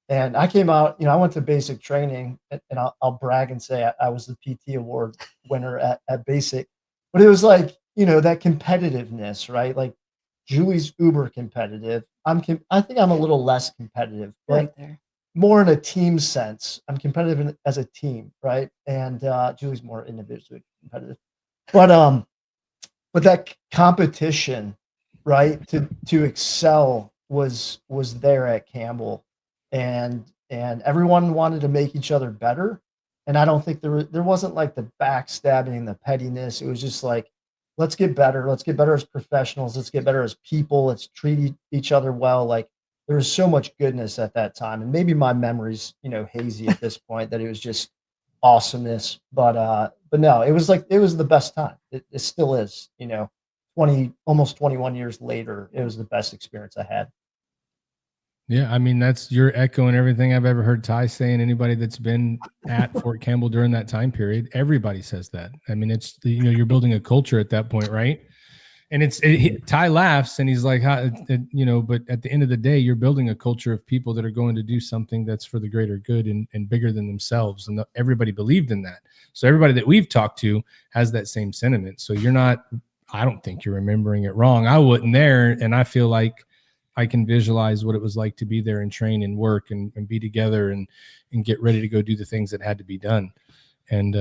And I came out, I went to basic training, and I'll brag and say I was the PT award winner at basic, but it was like, that competitiveness, right? Like Julie's uber competitive. I think I'm a little less competitive, but Right there. more in a team sense. I'm competitive as a team, right? And Julie's more individually competitive. But that competition, right, to excel was there at Campbell, and everyone wanted to make each other better. And I don't think there wasn't like the backstabbing, the pettiness. It was just like, let's get better. Let's get better as professionals. Let's get better as people. Let's treat each other well. Like there was so much goodness at that time. And maybe my memory's, hazy at this point, that it was just awesomeness. But no, it was the best time. It still is, almost 21 years later, it was the best experience I had. Yeah, I mean, you're echoing everything I've ever heard Ty say, and anybody that's been at Fort Campbell during that time period. Everybody says that. I mean, it's, you're building a culture at that point, right? And Ty laughs and he's like, but at the end of the day, you're building a culture of people that are going to do something that's for the greater good and bigger than themselves. And everybody believed in that. So everybody that we've talked to has that same sentiment. So I don't think you're remembering it wrong. I wasn't there, and I feel like I can visualize what it was like to be there and train and work and be together and get ready to go do the things that had to be done. And,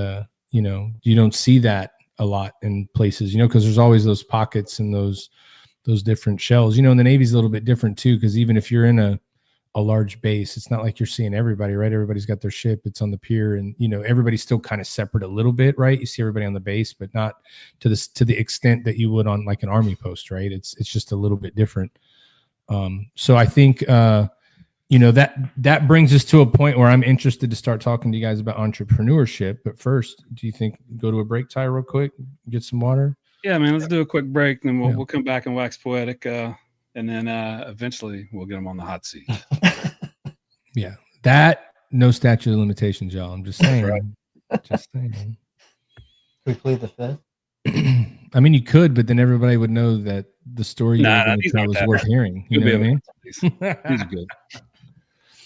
you don't see that a lot in places, because there's always those pockets and those different shells, and the Navy's a little bit different too, because even if you're in a large base, it's not like you're seeing everybody, right? Everybody's got their ship, it's on the pier, and everybody's still kind of separate a little bit, right? You see everybody on the base, but not to the extent that you would on like an Army post, right? It's just a little bit different. So I think that brings us to a point where I'm interested to start talking to you guys about entrepreneurship. But first, do you think go to a break, Ty, real quick, get some water? Yeah, man, let's do a quick break, and then we'll come back and wax poetic, and then eventually we'll get them on the hot seat. Yeah, that no statute of limitations, y'all. I'm just saying. Just saying. We plead the fifth. I mean, you could, but then everybody would know that the story you're going to tell is worth hearing. You know what I mean? He's good.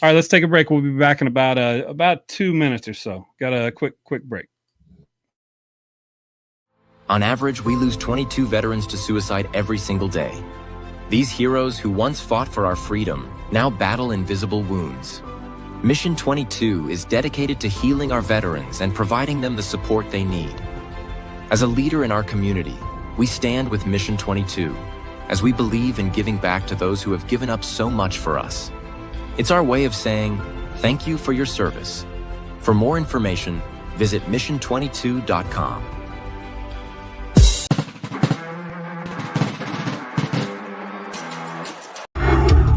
All right, let's take a break. We'll be back in about 2 minutes or so. Got a quick break. On average, we lose 22 veterans to suicide every single day. These heroes who once fought for our freedom now battle invisible wounds. Mission 22 is dedicated to healing our veterans and providing them the support they need. As a leader in our community, we stand with Mission 22 as we believe in giving back to those who have given up so much for us. It's our way of saying thank you for your service. For more information, visit mission22.com.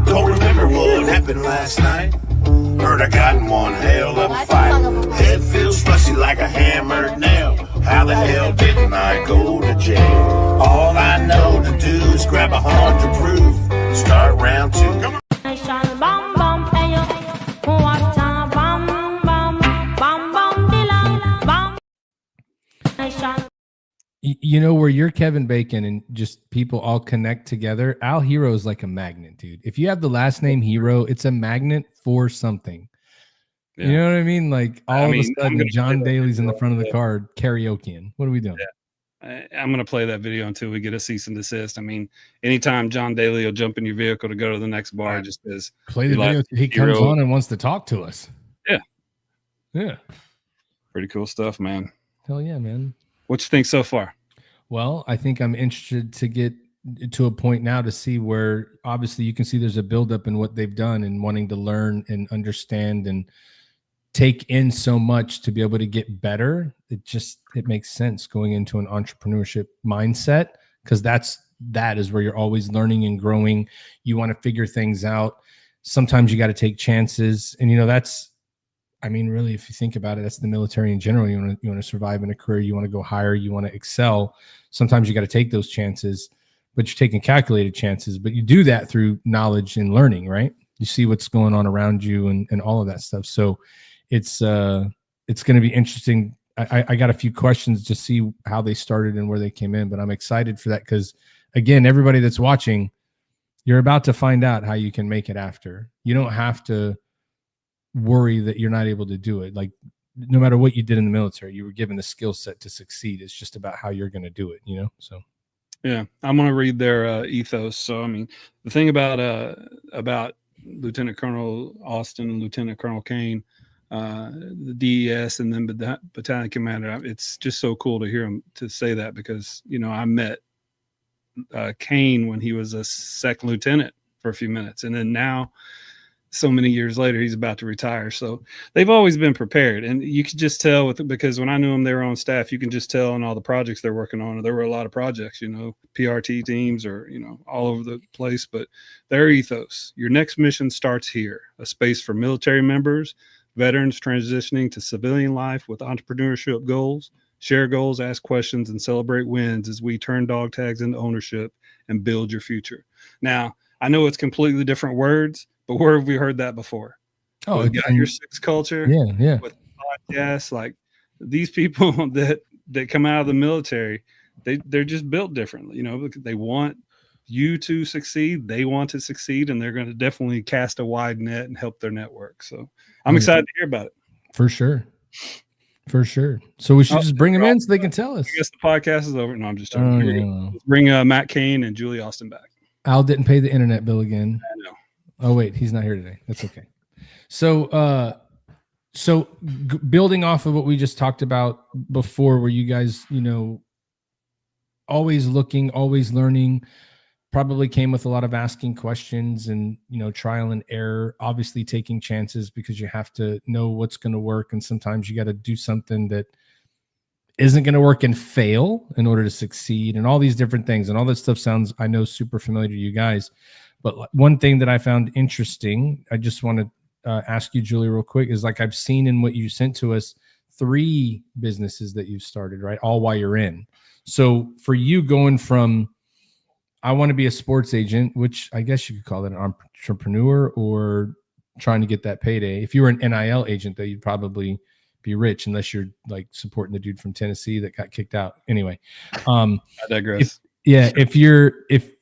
Don't remember what happened last night. Heard I got in one hell of a fight. Head feels rusty like a hammered nail. How the hell didn't I go to jail? All I know to do is grab a 100 proof. Start round 2. Come on. You know, where you're Kevin Bacon and just people all connect together, Al Hero is like a magnet, dude. If you have the last name Hero, it's a magnet for something. Yeah. You know what I mean? Like all of a sudden, John Daly's in the front of the car karaokeing. What are we doing? Yeah. I'm going to play that video until we get a cease and desist. I mean, anytime John Daly will jump in your vehicle to go to the next bar, just as play the video. He comes on and wants to talk to us. Yeah. Yeah. Pretty cool stuff, man. Hell yeah, man. What you think so far? Well, I think I'm interested to get to a point now to see where obviously you can see there's a buildup in what they've done and wanting to learn and understand and take in so much to be able to get better. It makes sense going into an entrepreneurship mindset, because that is where you're always learning and growing. You want to figure things out. Sometimes you got to take chances. And, really, if you think about it, that's the military in general. You want to survive in a career. You want to go higher. You want to excel. Sometimes you got to take those chances, but you're taking calculated chances. But you do that through knowledge and learning, right? You see what's going on around you and all of that stuff. So it's going to be interesting. I got a few questions to see how they started and where they came in, but I'm excited for that because, again, everybody that's watching, you're about to find out how you can make it after. You don't have to worry that you're not able to do it. Like, no matter what you did in the military, you were given the skill set to succeed. It's just about how you're going to do it, So yeah, I'm going to read their ethos. So, I mean, the thing about Lieutenant Colonel Austin and Lieutenant Colonel Cain, the DES, and then battalion commander, it's just so cool to hear them to say that because, I met Cain when he was a second lieutenant for a few minutes. And then now, so many years later, he's about to retire. So they've always been prepared. And you could just tell because when I knew them, they were on staff, you can just tell in all the projects they're working on. There were a lot of projects, PRT teams or, all over the place, but their ethos, your next mission starts here, a space for military members, veterans transitioning to civilian life with entrepreneurship goals, share goals, ask questions, and celebrate wins as we turn dog tags into ownership and build your future. Now, I know it's completely different words, but where have we heard that before? Oh, we got your six culture. Yeah. With podcasts, like these people that come out of the military, they're just built differently. Because they want you to succeed. They want to succeed, and they're going to definitely cast a wide net and help their network. So I'm excited to hear about it. For sure. So we should just bring them in so they can tell us. I guess the podcast is over. No, I'm just joking. Let's bring Matt Cain and Julie Austin back. Al didn't pay the internet bill again. I know. Oh wait, he's not here today. That's okay. So, building off of what we just talked about before, where you guys, always looking, always learning, probably came with a lot of asking questions and, trial and error, obviously taking chances because you have to know what's going to work. And sometimes you got to do something that isn't going to work and fail in order to succeed and all these different things. And all that stuff sounds, I know, super familiar to you guys. But one thing that I found interesting, I just want to ask you, Julie, real quick, is like I've seen in what you sent to us, 3 businesses that you've started, right? All while you're in. So for you going from, I want to be a sports agent, which I guess you could call it an entrepreneur or trying to get that payday. If you were an NIL agent, though, you'd probably be rich unless you're like supporting the dude from Tennessee that got kicked out. Anyway, I digress. If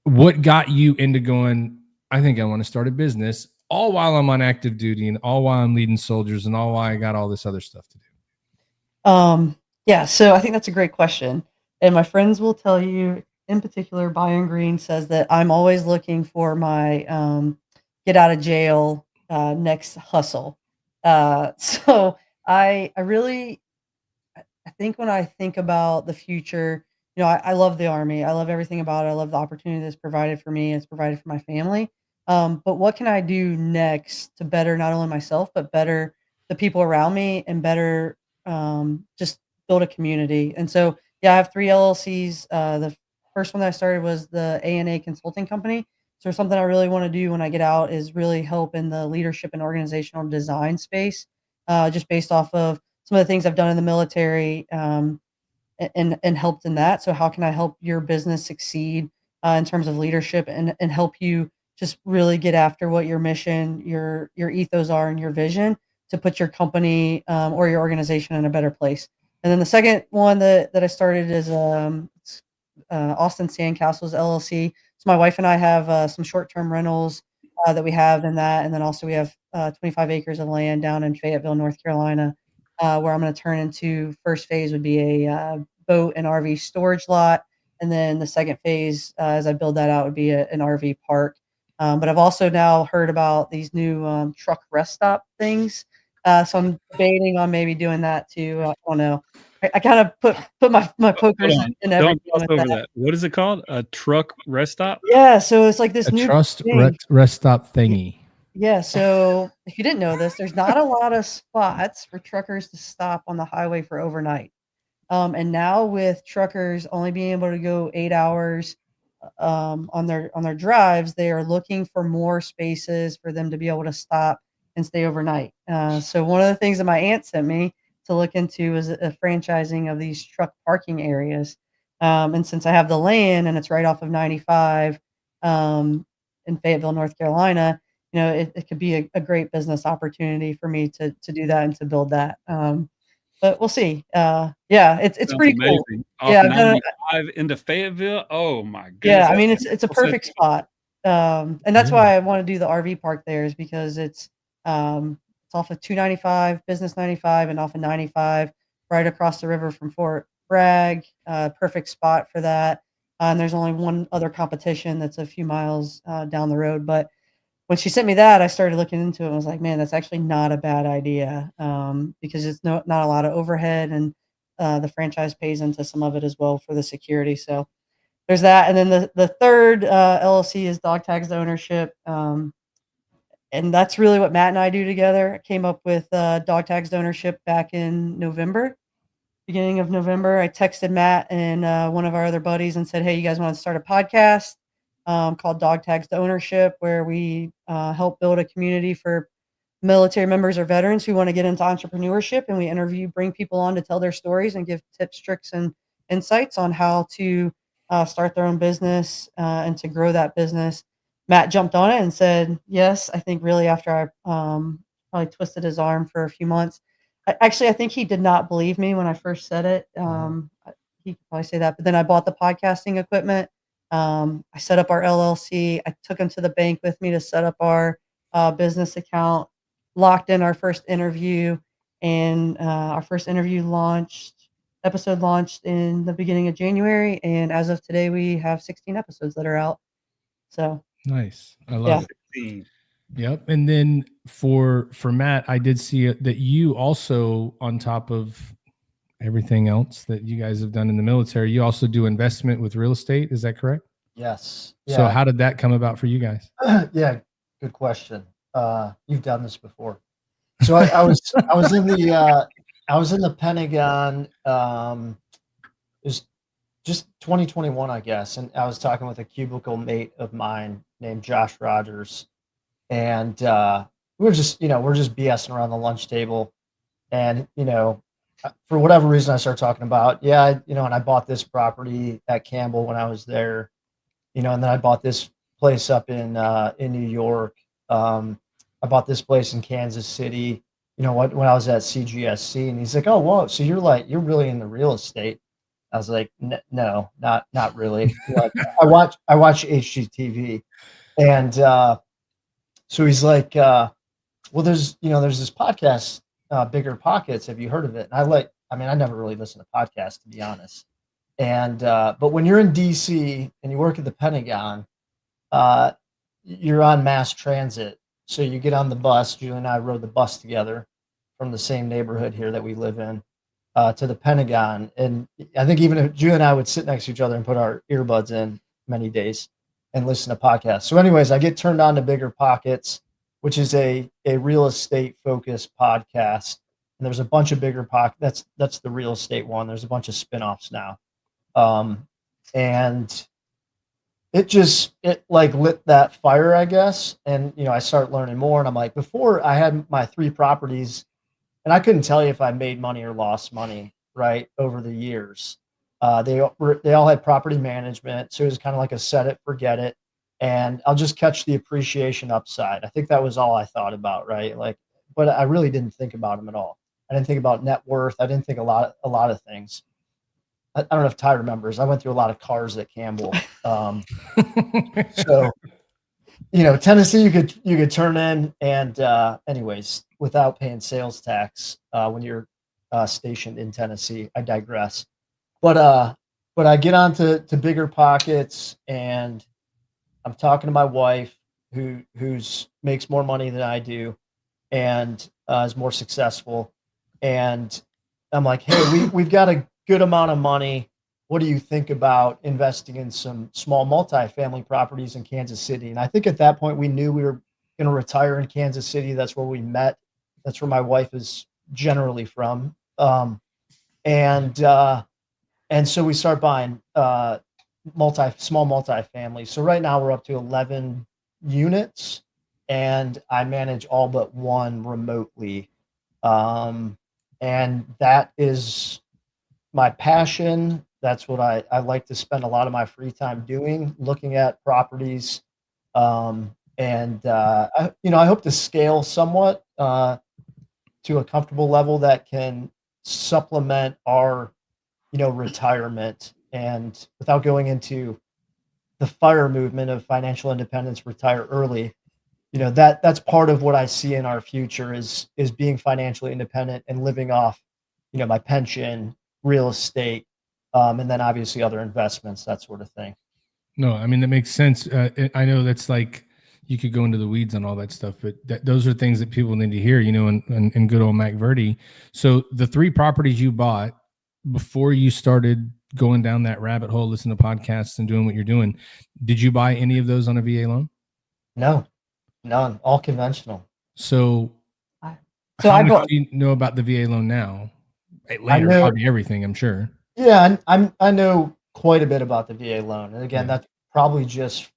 what got you into going, I think I want to start a business, all while I'm on active duty and all while I'm leading soldiers and all while I got all this other stuff to do? Yeah, so I think that's a great question. And my friends will tell you, in particular, Byron Green says that I'm always looking for my get out of jail next hustle. So I think when I think about the future, I love the Army. I love everything about it. I love the opportunity that's provided for me. It's provided for my family. But what can I do next to better not only myself, but better the people around me and better just build a community? And so, yeah, I have 3 LLCs. The first one that I started was the A&A Consulting Company. So something I really want to do when I get out is really help in the leadership and organizational design space, just based off of some of the things I've done in the military and helped in that. So how can I help your business succeed in terms of leadership and help you just really get after what your mission, your ethos are and your vision to put your company or your organization in a better place. And then the second one that I started is Austin Sandcastles LLC. So my wife and I have some short-term rentals that we have in that. And then also we have 25 acres of land down in Fayetteville, North Carolina, where I'm going to turn into first phase would be a boat and RV storage lot. And then the second phase, as I build that out, would be an RV park. But I've also now heard about these new truck rest stop things. So I'm debating on maybe doing that too. I don't know. I kind of put my pokers in everything. Don't gloss over that. What is it called? A truck rest stop? Yeah. So it's like this A new rest stop thingy. Yeah. So if you didn't know this, there's not a lot of spots for truckers to stop on the highway for overnight. And now with truckers only being able to go 8 hours on their drives, they are looking for more spaces for them to be able to stop and stay overnight. So one of the things that my aunt sent me to look into is a franchising of these truck parking areas. And since I have the land and it's right off of 95 in Fayetteville, North Carolina, it could be a great business opportunity for me to do that and to build that. But we'll see. Yeah, it's pretty cool. Yeah, 95 into Fayetteville. Oh my goodness. Yeah, I mean it's a perfect spot. And that's why I want to do the RV park there, is because it's off of 295, Business 95, and off of 95, right across the river from Fort Bragg. Perfect spot for that. And there's only one other competition that's a few miles down the road. But when she sent me that, I started looking into it and was like, man, that's actually not a bad idea, because it's not a lot of overhead, and the franchise pays into some of it as well for the security. So there's that. And then the third LLC is DogTags Ownership. And that's really what Matt and I do together. I came up with DogTags Ownership back in November, beginning of November. I texted Matt and one of our other buddies and said, hey, you guys want to start a podcast called DogTags Ownership, where we help build a community for military members or veterans who want to get into entrepreneurship. And we bring people on to tell their stories and give tips, tricks, and insights on how to start their own business and to grow that business. Matt jumped on it and said, yes, I think really after I probably twisted his arm for a few months. I think he did not believe me when I first said it. He could probably say that. But then I bought the podcasting equipment. I set up our LLC. I took him to the bank with me to set up our business account, locked in our first interview, and our first episode launched in the beginning of January. And as of today, we have 16 episodes that are out. So nice. I love it. Yep. And then for Matt, I did see that you also, on top of everything else that you guys have done in the military, you also do investment with real estate. Is that correct? Yes. Yeah. So how did that come about for you guys? Yeah, good question. You've done this before. So I was in the Pentagon. It was just 2021, I guess, and I was talking with a cubicle mate of mine named Josh Rogers, and we're just BSing around the lunch table, and for whatever reason I started talking about and I bought this property at Campbell when I was there, and then I bought this place up in New York. I bought this place in Kansas City, when I was at CGSC, and he's like, oh, whoa, so you're really into real estate. I was like, no, not really. Like, I watch HGTV, and so he's like, well, there's this podcast, Bigger Pockets. Have you heard of it? And I never really listened to podcasts, to be honest. And but when you're in DC and you work at the Pentagon, you're on mass transit. So you get on the bus. Julie and I rode the bus together from the same neighborhood here that we live in to the Pentagon. And I think even if Julie and I would sit next to each other and put our earbuds in many days and listen to podcasts. So anyways, I get turned on to Bigger Pockets, which is a real estate focused podcast. And there's a bunch of Bigger Pockets. That's the real estate one. There's a bunch of spinoffs now. And it like lit that fire, I guess. And, I start learning more, and I'm like, before I had my 3 properties and I couldn't tell you if I made money or lost money, right, over the years. They all had property management. So it was kind of like a set it, forget it. And I'll just catch the appreciation upside. I think that was all I thought about, right? Like, but I really didn't think about them at all. I didn't think about net worth. I didn't think a lot of things. I don't know if Ty remembers. I went through a lot of cars at Campbell. So, Tennessee, you could turn in, and anyways, without paying sales tax when you're stationed in Tennessee. I digress. But I get on to Bigger Pockets, and I'm talking to my wife, who's makes more money than I do, and is more successful. And I'm like, hey, we've got a good amount of money. What do you think about investing in some small multifamily properties in Kansas City? And I think at that point we knew we were going to retire in Kansas City. That's where we met. That's where my wife is generally from. And so we start buying small multifamily. So right now we're up to 11 units, and I manage all but 1 remotely. And that is my passion. That's what I like to spend a lot of my free time doing, looking at properties. I hope to scale somewhat to a comfortable level that can supplement our, retirement. And without going into the FIRE movement of financial independence, retire early, that's part of what I see in our future is being financially independent and living off, my pension, real estate, and then obviously other investments, that sort of thing. No, I mean, that makes sense. I know that's like, you could go into the weeds on all that stuff, but those are things that people need to hear, and good old Mac Verdi. So the 3 properties you bought before you started going down that rabbit hole, listening to podcasts and doing what you're doing, did you buy any of those on a VA loan? No, none, all conventional. So how much do you know about the VA loan now? Later, probably everything, I'm sure. Yeah, I know quite a bit about the VA loan. And again, that's probably just,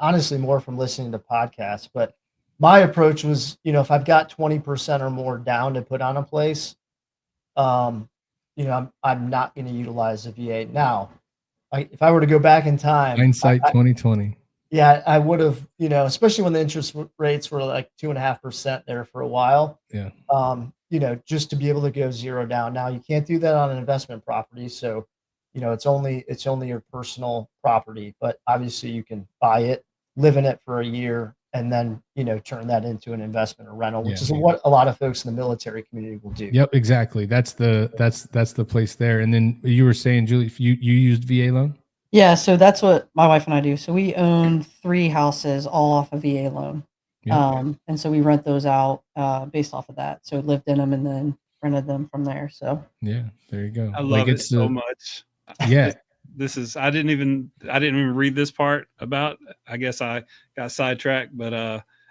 honestly, more from listening to podcasts. But my approach was, if I've got 20% or more down to put on a place, I'm not going to utilize the VA. Now, if I were to go back in time, hindsight 2020. Yeah, I would have, especially when the interest rates were like 2.5% there for a while. Yeah. Just to be able to go 0 down. Now you can't do that on an investment property. So, it's only your personal property, but obviously you can buy it, live in it for a year, and then, turn that into an investment or rental, which is what a lot of folks in the military community will do. Yep, exactly. That's the place there. And then you were saying, Julie, you used VA loan? Yeah, so that's what my wife and I do. So we own 3 houses all off a VA loan. Yep. And so we rent those out based off of that. So lived in them and then rented them from there. So yeah, there you go. I love it so much. Yeah. This is I didn't even read this part about, I guess I got sidetracked, but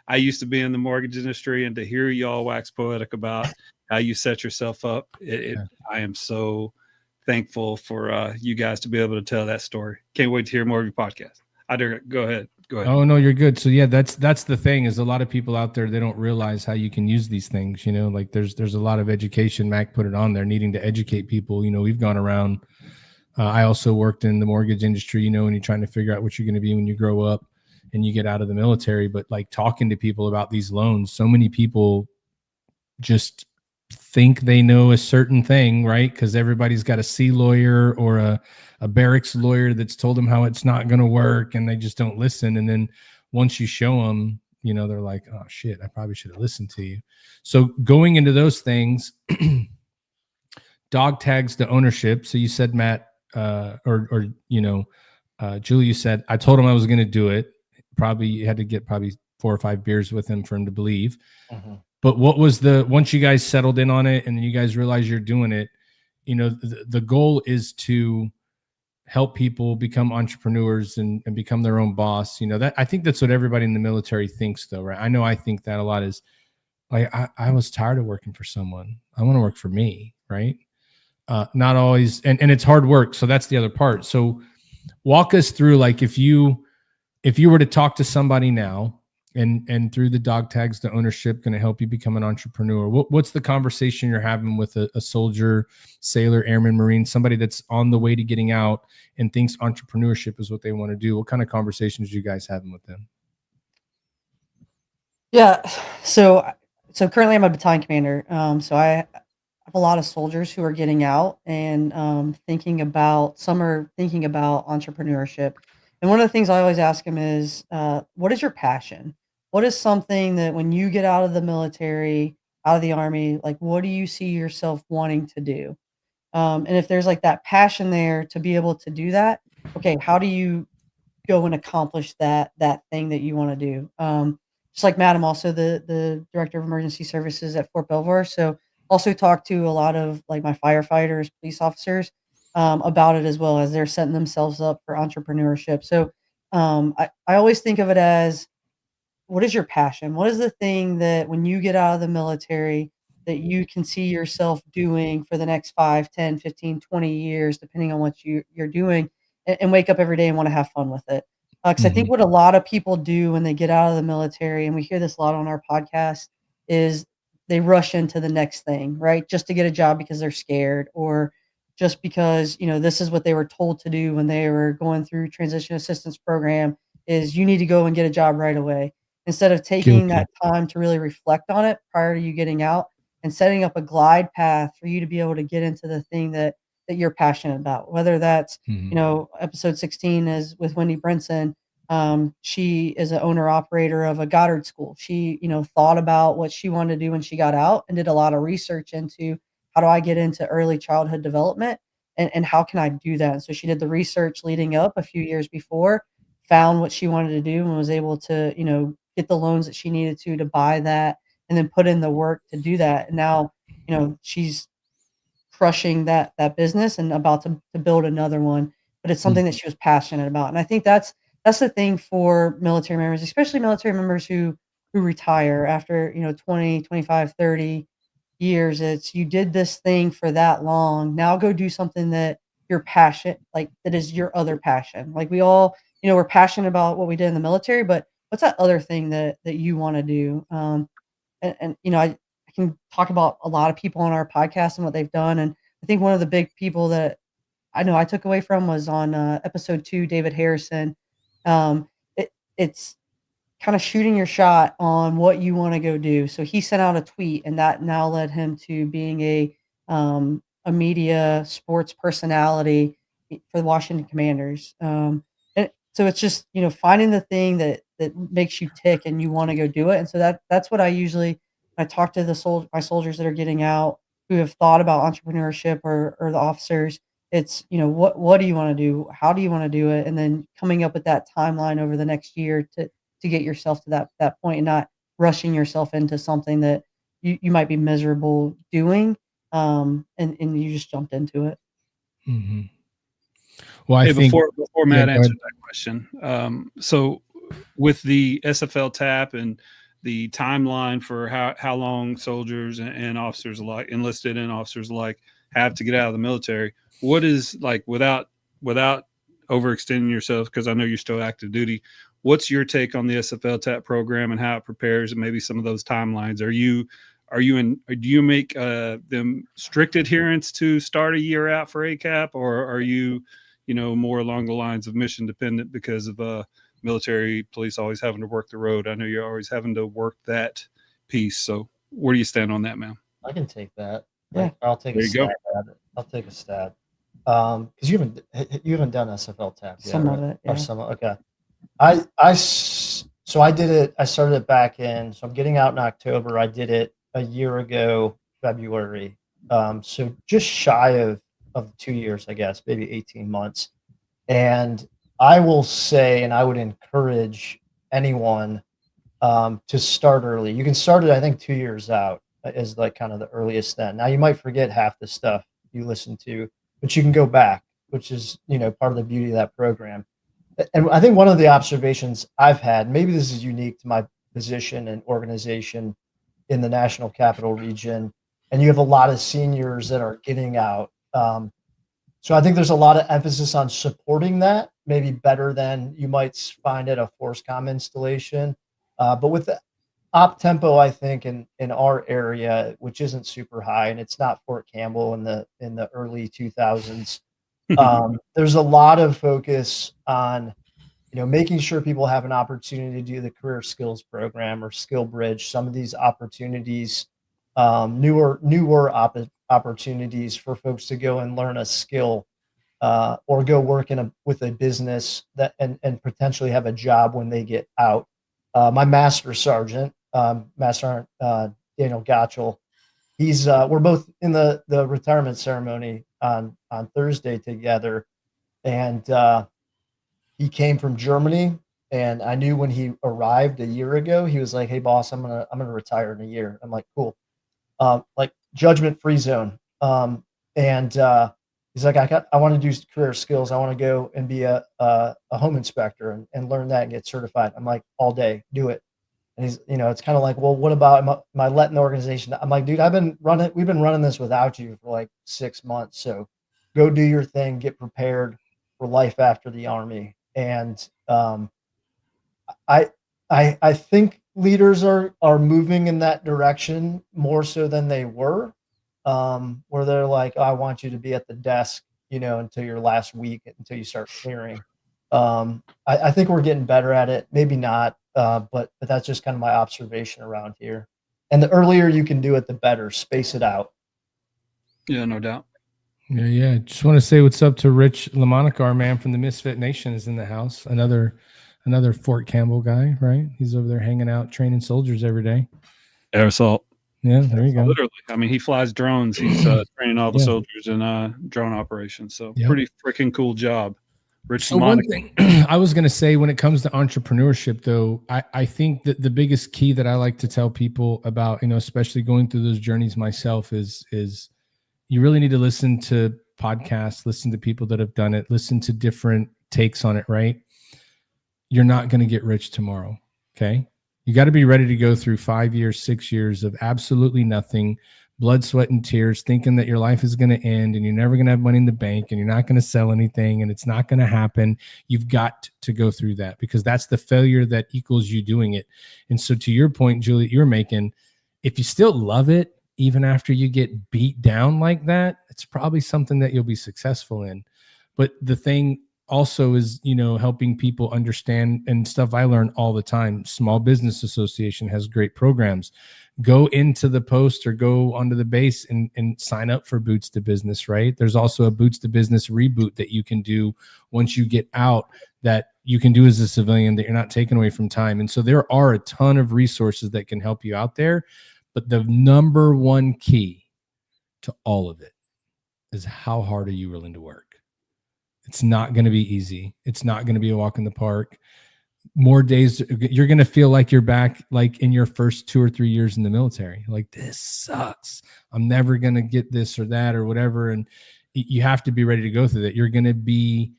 I used to be in the mortgage industry, and to hear y'all wax poetic about how you set yourself up, I am so thankful for you guys to be able to tell that story. Can't wait to hear more of your podcast. Go ahead. Oh no, you're good. So yeah, that's the thing, is a lot of people out there, they don't realize how you can use these things. Like there's a lot of education. Mac put it on there, needing to educate people. We've gone around. I also worked in the mortgage industry, and you're trying to figure out what you're going to be when you grow up and you get out of the military. But like talking to people about these loans, so many people just think they know a certain thing, right? Because everybody's got a C lawyer or a barracks lawyer that's told them how it's not going to work, and they just don't listen. And then once you show them, you know, they're like, oh shit, I probably should have listened to you. So going into those things, dog tags to ownership. So you said, Matt, or you know, Julie, you said, I told him I was going to do it. Probably you had to get probably 4 or 5 beers with him for him to believe. But what was once you guys settled in on it and then you guys realize you're doing it, you know, the goal is to help people become entrepreneurs and become their own boss. You know, that I think that's what everybody in the military thinks though, right? I know I think that a lot is like, I was tired of working for someone. I want to work for me, right? Not always. And it's hard work. So that's the other part. So walk us through, like, if you were to talk to somebody now and through the dog tags to ownership going to help you become an entrepreneur, what's the conversation you're having with a soldier, sailor, airman, Marine, somebody that's on the way to getting out and thinks entrepreneurship is what they want to do? What kind of conversations are you guys having with them? Yeah. So currently I'm a battalion commander. So I have a lot of soldiers who are getting out and some are thinking about entrepreneurship. And one of the things I always ask them is, what is your passion? What is something that when you get out of the military, out of the Army, like, what do you see yourself wanting to do? And if there's like that passion there to be able to do that, okay, how do you go and accomplish that thing that you want to do? Just like Matt, I'm also the director of emergency services at Fort Belvoir. So also talk to a lot of like my firefighters, police officers, about it as well, as they're setting themselves up for entrepreneurship. So I always think of it as, what is your passion? What is the thing that when you get out of the military that you can see yourself doing for the next 5, 10, 15, 20 years, depending on what you're doing, and wake up every day and want to have fun with it? Because I think what a lot of people do when they get out of the military, and we hear this a lot on our podcast, is they rush into the next thing, right? Just to get a job because they're scared, or just because, you know, this is what they were told to do when they were going through transition assistance program, is you need to go and get a job right away, instead of taking that time to really reflect on it prior to you getting out and setting up a glide path for you to be able to get into the thing that you're passionate about. Whether that's, you know, episode 16 is with Wendy Brinson. She is an owner operator of a Goddard school. She, you know, thought about what she wanted to do when she got out and did a lot of research into, how do I get into early childhood development, and how can I do that? And so she did the research leading up a few years before, found what she wanted to do, and was able to, you know, get the loans that she needed to buy that, and then put in the work to do that. And now, you know, she's crushing that business and about to build another one, but it's something that she was passionate about. And I think that's the thing for military members, especially military members who retire after, you know, 20, 25, 30 years. It's, you did this thing for that long. Now go do something that you're passionate, like, that is your other passion. Like, we all, you know, we're passionate about what we did in the military, but what's that other thing that you want to do? And you know, I can talk about a lot of people on our podcast and what they've done. And I think one of the big people that I know I took away from was on episode 2, David Harrison. It's kind of shooting your shot on what you want to go do. So he sent out a tweet, and that now led him to being a media sports personality for the Washington Commanders. And so it's just, you know, finding the thing that makes you tick and you want to go do it. And so that's what I talk to my soldiers that are getting out, who have thought about entrepreneurship, or the officers. It's, you know, what do you want to do? How do you want to do it? And then coming up with that timeline over the next year to get yourself to that point, and not rushing yourself into something that you might be miserable doing. And you just jumped into it. Well, I think before Matt answered that question, so with the SFL TAP and the timeline for how long soldiers and officers alike, enlisted and officers alike, have to get out of the military, what is, like, without overextending yourself, because I know you're still active duty, what's your take on the SFL TAP program and how it prepares, and maybe some of those timelines? Do you make them strict adherence to start a year out for ACAP, or are you, you know, more along the lines of mission dependent because of military police always having to work the road? I know you're always having to work that piece. So where do you stand on that, man? I can take that. Yeah. I'll take There a you go. stab at it. I'll take a stab. Because you haven't done SFL tap yet, Some right? of it, Or yeah. some. Okay. So I did it. I started it back in. So I'm getting out in October. I did it a year ago, February. So just shy of 2 years, I guess, maybe 18 months. And I will say, and I would encourage anyone to start early. You can start it, I think, 2 years out is like kind of the earliest then. Now you might forget half the stuff you listen to, but you can go back, which is, part of the beauty of that program. And I think one of the observations I've had, maybe this is unique to my position and organization in the National Capital Region, and you have a lot of seniors that are getting out. So I think there's a lot of emphasis on supporting that, maybe better than you might find at a FORSCOM installation. But with the op tempo, I think in our area, which isn't super high, and it's not Fort Campbell in the early 2000s, there's a lot of focus on making sure people have an opportunity to do the career skills program or skill bridge. Some of these opportunities, newer opportunities for folks to go and learn a skill or go work with a business that and potentially have a job when they get out. My master sergeant, Master Daniel Gotchel, we're both in the retirement ceremony on Thursday together, and he came from Germany, and I knew when he arrived a year ago, he was like, "Hey boss, I'm gonna retire in a year." I'm like, "Cool." Like judgment-free zone. And he's like, I want to do career skills. I want to go and be a home inspector and learn that and get certified. I'm like, all day, do it. And he's, it's kind of like, well, what about, am I letting the organization? I'm like, dude, we've been running this without you for like 6 months. So go do your thing, get prepared for life after the Army. And I think leaders are moving in that direction more so than they were, where they're like, oh, I want you to be at the desk, until your last week, until you start clearing. I think we're getting better at it. Maybe not, but that's just kind of my observation around here. And the earlier you can do it, the better. Space it out. Yeah, no doubt. Yeah. Just want to say what's up to Rich LaMonica, our man from the Misfit Nation, is in the house. Another Fort Campbell guy, right? He's over there hanging out, training soldiers every day. Air assault. Yeah, there you go. Literally. I mean, he flies drones. He's training all the soldiers in drone operations. So pretty freaking cool job. Rich So one thing I was going to say when it comes to entrepreneurship, though, I think that the biggest key that I like to tell people about, especially going through those journeys myself, is you really need to listen to podcasts, listen to people that have done it, listen to different takes on it, right? You're not going to get rich tomorrow. Okay. You got to be ready to go through 5 years, 6 years of absolutely nothing, blood, sweat, and tears, thinking that your life is going to end and you're never going to have money in the bank and you're not going to sell anything and it's not going to happen. You've got to go through that because that's the failure that equals you doing it. And so to your point, Julie, you're making, if you still love it, even after you get beat down like that, it's probably something that you'll be successful in. But the thing also is, helping people understand and stuff I learn all the time. Small Business Association has great programs. Go into the post or go onto the base and sign up for Boots to Business, right? There's also a Boots to Business reboot that you can do once you get out that you can do as a civilian that you're not taken away from time. And so there are a ton of resources that can help you out there. But the number one key to all of it is how hard are you willing to work? It's not going to be easy. It's not going to be a walk in the park. More days, you're going to feel like you're back like in your first 2 or 3 years in the military. Like, this sucks. I'm never going to get this or that or whatever. And you have to be ready to go through that. You're going to be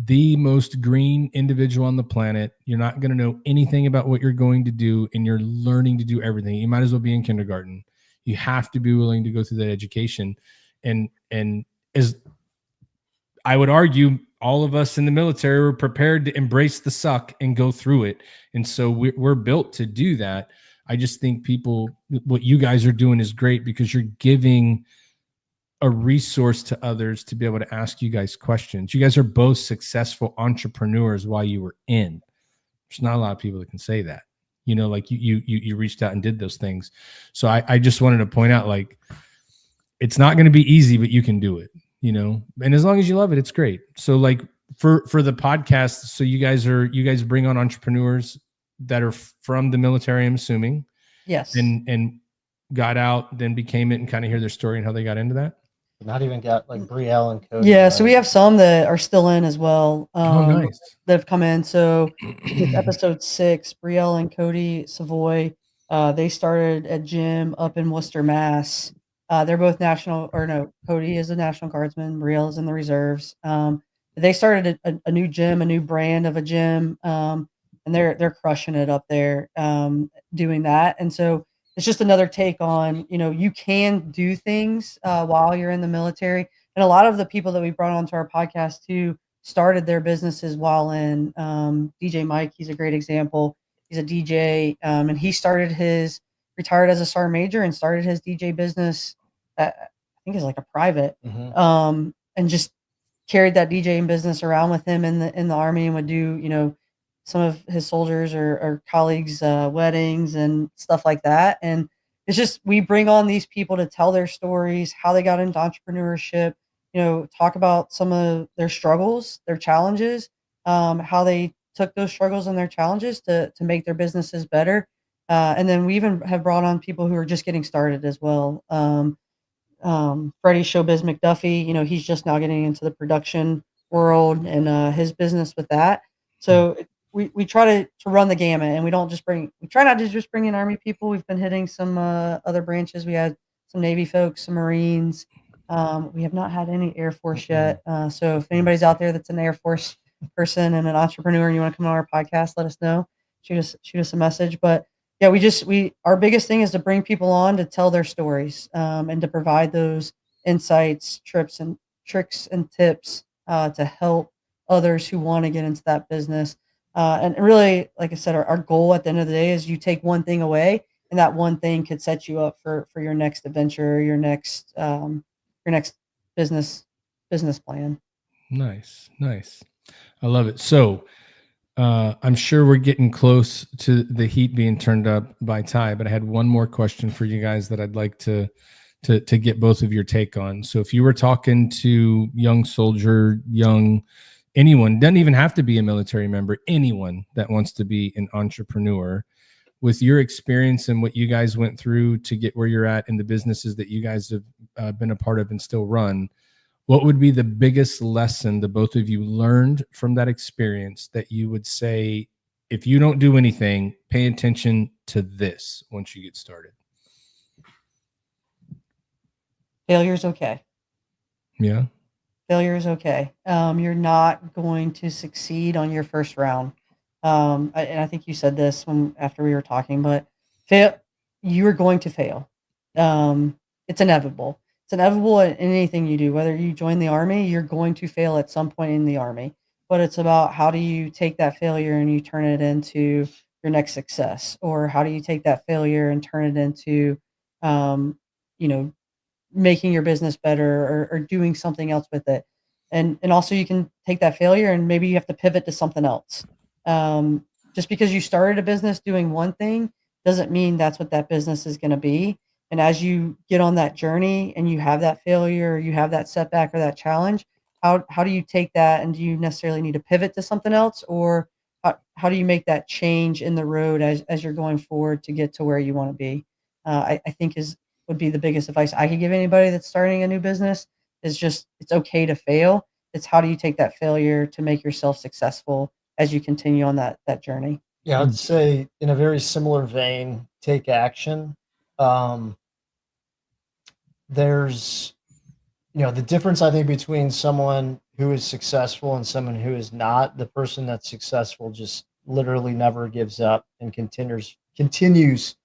the most green individual on the planet. You're not going to know anything about what you're going to do, and you're learning to do everything. You might as well be in kindergarten. You have to be willing to go through that education. And as I would argue, all of us in the military were prepared to embrace the suck and go through it. And so we're built to do that. I just think what you guys are doing is great because you're giving a resource to others to be able to ask you guys questions. You guys are both successful entrepreneurs while you were in. There's not a lot of people that can say that. you know, like you reached out and did those things. So I just wanted to point out, like, it's not going to be easy, but you can do it, you know, and as long as you love it, it's great. So like for the podcast, so you guys bring on entrepreneurs that are from the military, I'm assuming. Yes. And got out, then became it, and kind of hear their story and how they got into that. Not even got like Brielle and Cody. Yeah, so we have some that are still in as well. Nice. That have come in. So with episode 6, Brielle and Cody Savoy, they started a gym up in Worcester, Mass. They're both Cody is a National Guardsman, Brielle is in the reserves. They started a new gym, a new brand of a gym, and they're crushing it up there, doing that. And so it's just another take on, you know, you can do things while you're in the military. And a lot of the people that we brought onto our podcast too started their businesses while in. DJ Mike, he's a great example. He's a DJ, and he retired as a sergeant major and started his DJ business. I think it's like a private, and just carried that DJing business around with him in the Army, and would do, you know, some of his soldiers or colleagues' weddings and stuff like that. And it's just, we bring on these people to tell their stories, how they got into entrepreneurship, you know, talk about some of their struggles, their challenges, how they took those struggles and their challenges to make their businesses better. And then we even have brought on people who are just getting started as well. Freddie Showbiz McDuffie, you know, he's just now getting into the production world and his business with that. So we try to run the gamut, and we try not to just bring in Army people. We've been hitting some other branches. We had some Navy folks, some Marines. We have not had any Air Force yet. So if anybody's out there that's an Air Force person and an entrepreneur and you want to come on our podcast, let us know. Shoot us a message. But yeah, our biggest thing is to bring people on to tell their stories, and to provide those insights, tricks and tips to help others who want to get into that business. And really, like I said, our goal at the end of the day is you take one thing away, and that one thing could set you up for your next adventure, your next business plan. Nice. I love it. So I'm sure we're getting close to the heat being turned up by Ty, but I had one more question for you guys that I'd like to get both of your take on. So if you were talking to young soldier, anyone, doesn't even have to be a military member, anyone that wants to be an entrepreneur, with your experience and what you guys went through to get where you're at in the businesses that you guys have been a part of and still run, what would be the biggest lesson the both of you learned from that experience that you would say, if you don't do anything, pay attention to this once you get started? Failure's okay. Yeah. Failure is okay. You're not going to succeed on your first round. And I think you said this after we were talking, but you're going to fail. It's inevitable. It's inevitable in anything you do. Whether you join the Army, you're going to fail at some point in the Army. But it's about, how do you take that failure and you turn it into your next success, or how do you take that failure and turn it into, making your business better, or doing something else with it. And also you can take that failure and maybe you have to pivot to something else. Just because you started a business doing one thing doesn't mean that's what that business is going to be. And as you get on that journey and you have that failure, or you have that setback or that challenge, how do you take that, and do you necessarily need to pivot to something else, or how do you make that change in the road as you're going forward to get to where you want to be? I think would be the biggest advice I could give anybody that's starting a new business, is just, it's okay to fail. It's how do you take that failure to make yourself successful as you continue on that journey? Yeah, I'd say in a very similar vein, take action. There's, the difference, I think, between someone who is successful and someone who is not. The person that's successful just literally never gives up and continues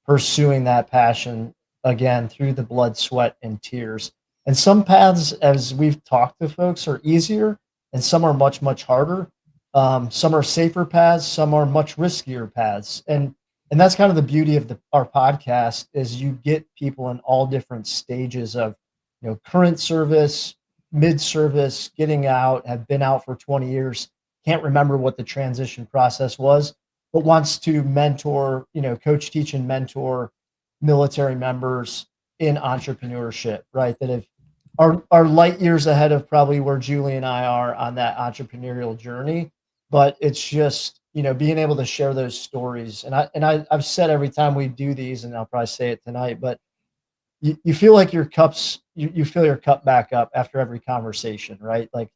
pursuing that passion, again, through the blood, sweat, and tears. And some paths, as we've talked to folks, are easier, and some are much, much harder. Some are safer paths, some are much riskier paths. And that's kind of the beauty of our podcast, is you get people in all different stages of, current service, mid-service, getting out, have been out for 20 years, can't remember what the transition process was, but wants to mentor, coach, teach, and mentor military members in entrepreneurship, right? That are light years ahead of probably where Julie and I are on that entrepreneurial journey. But it's just, being able to share those stories. And I've said every time we do these, and I'll probably say it tonight, but you feel like your cups, you fill your cup back up after every conversation, right? Like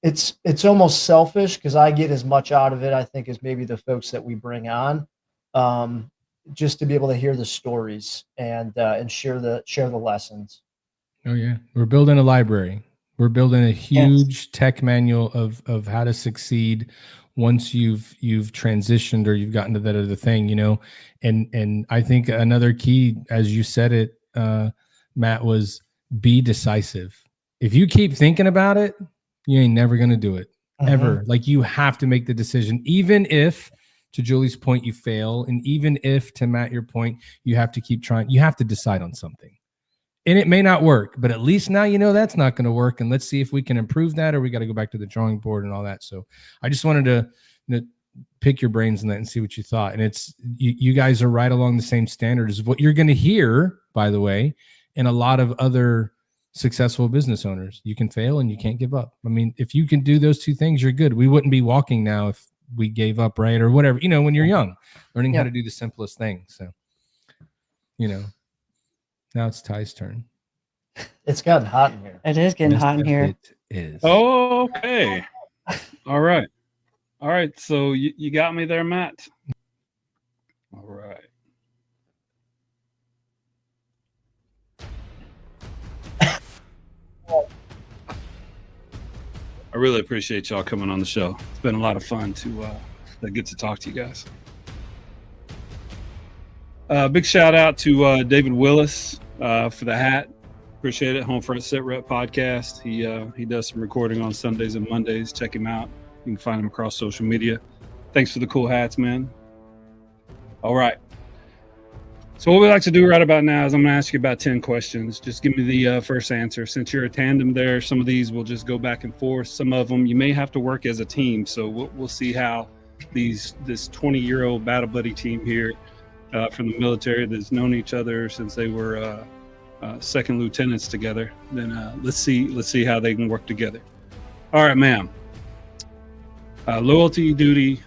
it's almost selfish because I get as much out of it, I think, as maybe the folks that we bring on, just to be able to hear the stories and share the lessons. Oh yeah, we're building a library. We're building a huge tech manual of how to succeed once you've transitioned or you've gotten to that other thing, And I think another key, as you said it, Matt, was be decisive. If you keep thinking about it, you ain't never gonna do it ever. Like you have to make the decision, even if, to Julie's point, you fail, and even if, to Matt, your point, you have to keep trying. You have to decide on something. And it may not work, but at least now that's not going to work. And let's see if we can improve that, or we got to go back to the drawing board and all that. So I just wanted to pick your brains on that and see what you thought. And it's you guys are right along the same standards of what you're going to hear, by the way, in a lot of other successful business owners. You can fail and you can't give up. I mean, if you can do those two things, you're good. We wouldn't be walking now if we gave up, right? Or whatever, when you're young, learning how to do the simplest thing. So, now it's Ty's turn. It's gotten hot in here. It is getting hot in here. It is. Oh, okay. All right. So you got me there, Matt. All right. I really appreciate y'all coming on the show. It's been a lot of fun to get to talk to you guys. Big shout out to David Willis for the hat. Appreciate it. Home Front Sit Rep podcast. He does some recording on Sundays and Mondays. Check him out. You can find him across social media. Thanks for the cool hats, man. All right. So what we like to do right about now is I'm going to ask you about 10 questions. Just give me the first answer. Since you're a tandem there, some of these will just go back and forth. Some of them you may have to work as a team. So we'll see how this 20-year-old battle buddy team here from the military that's known each other since they were second lieutenants together. Then let's see how they can work together. All right, ma'am. Loyalty, duty,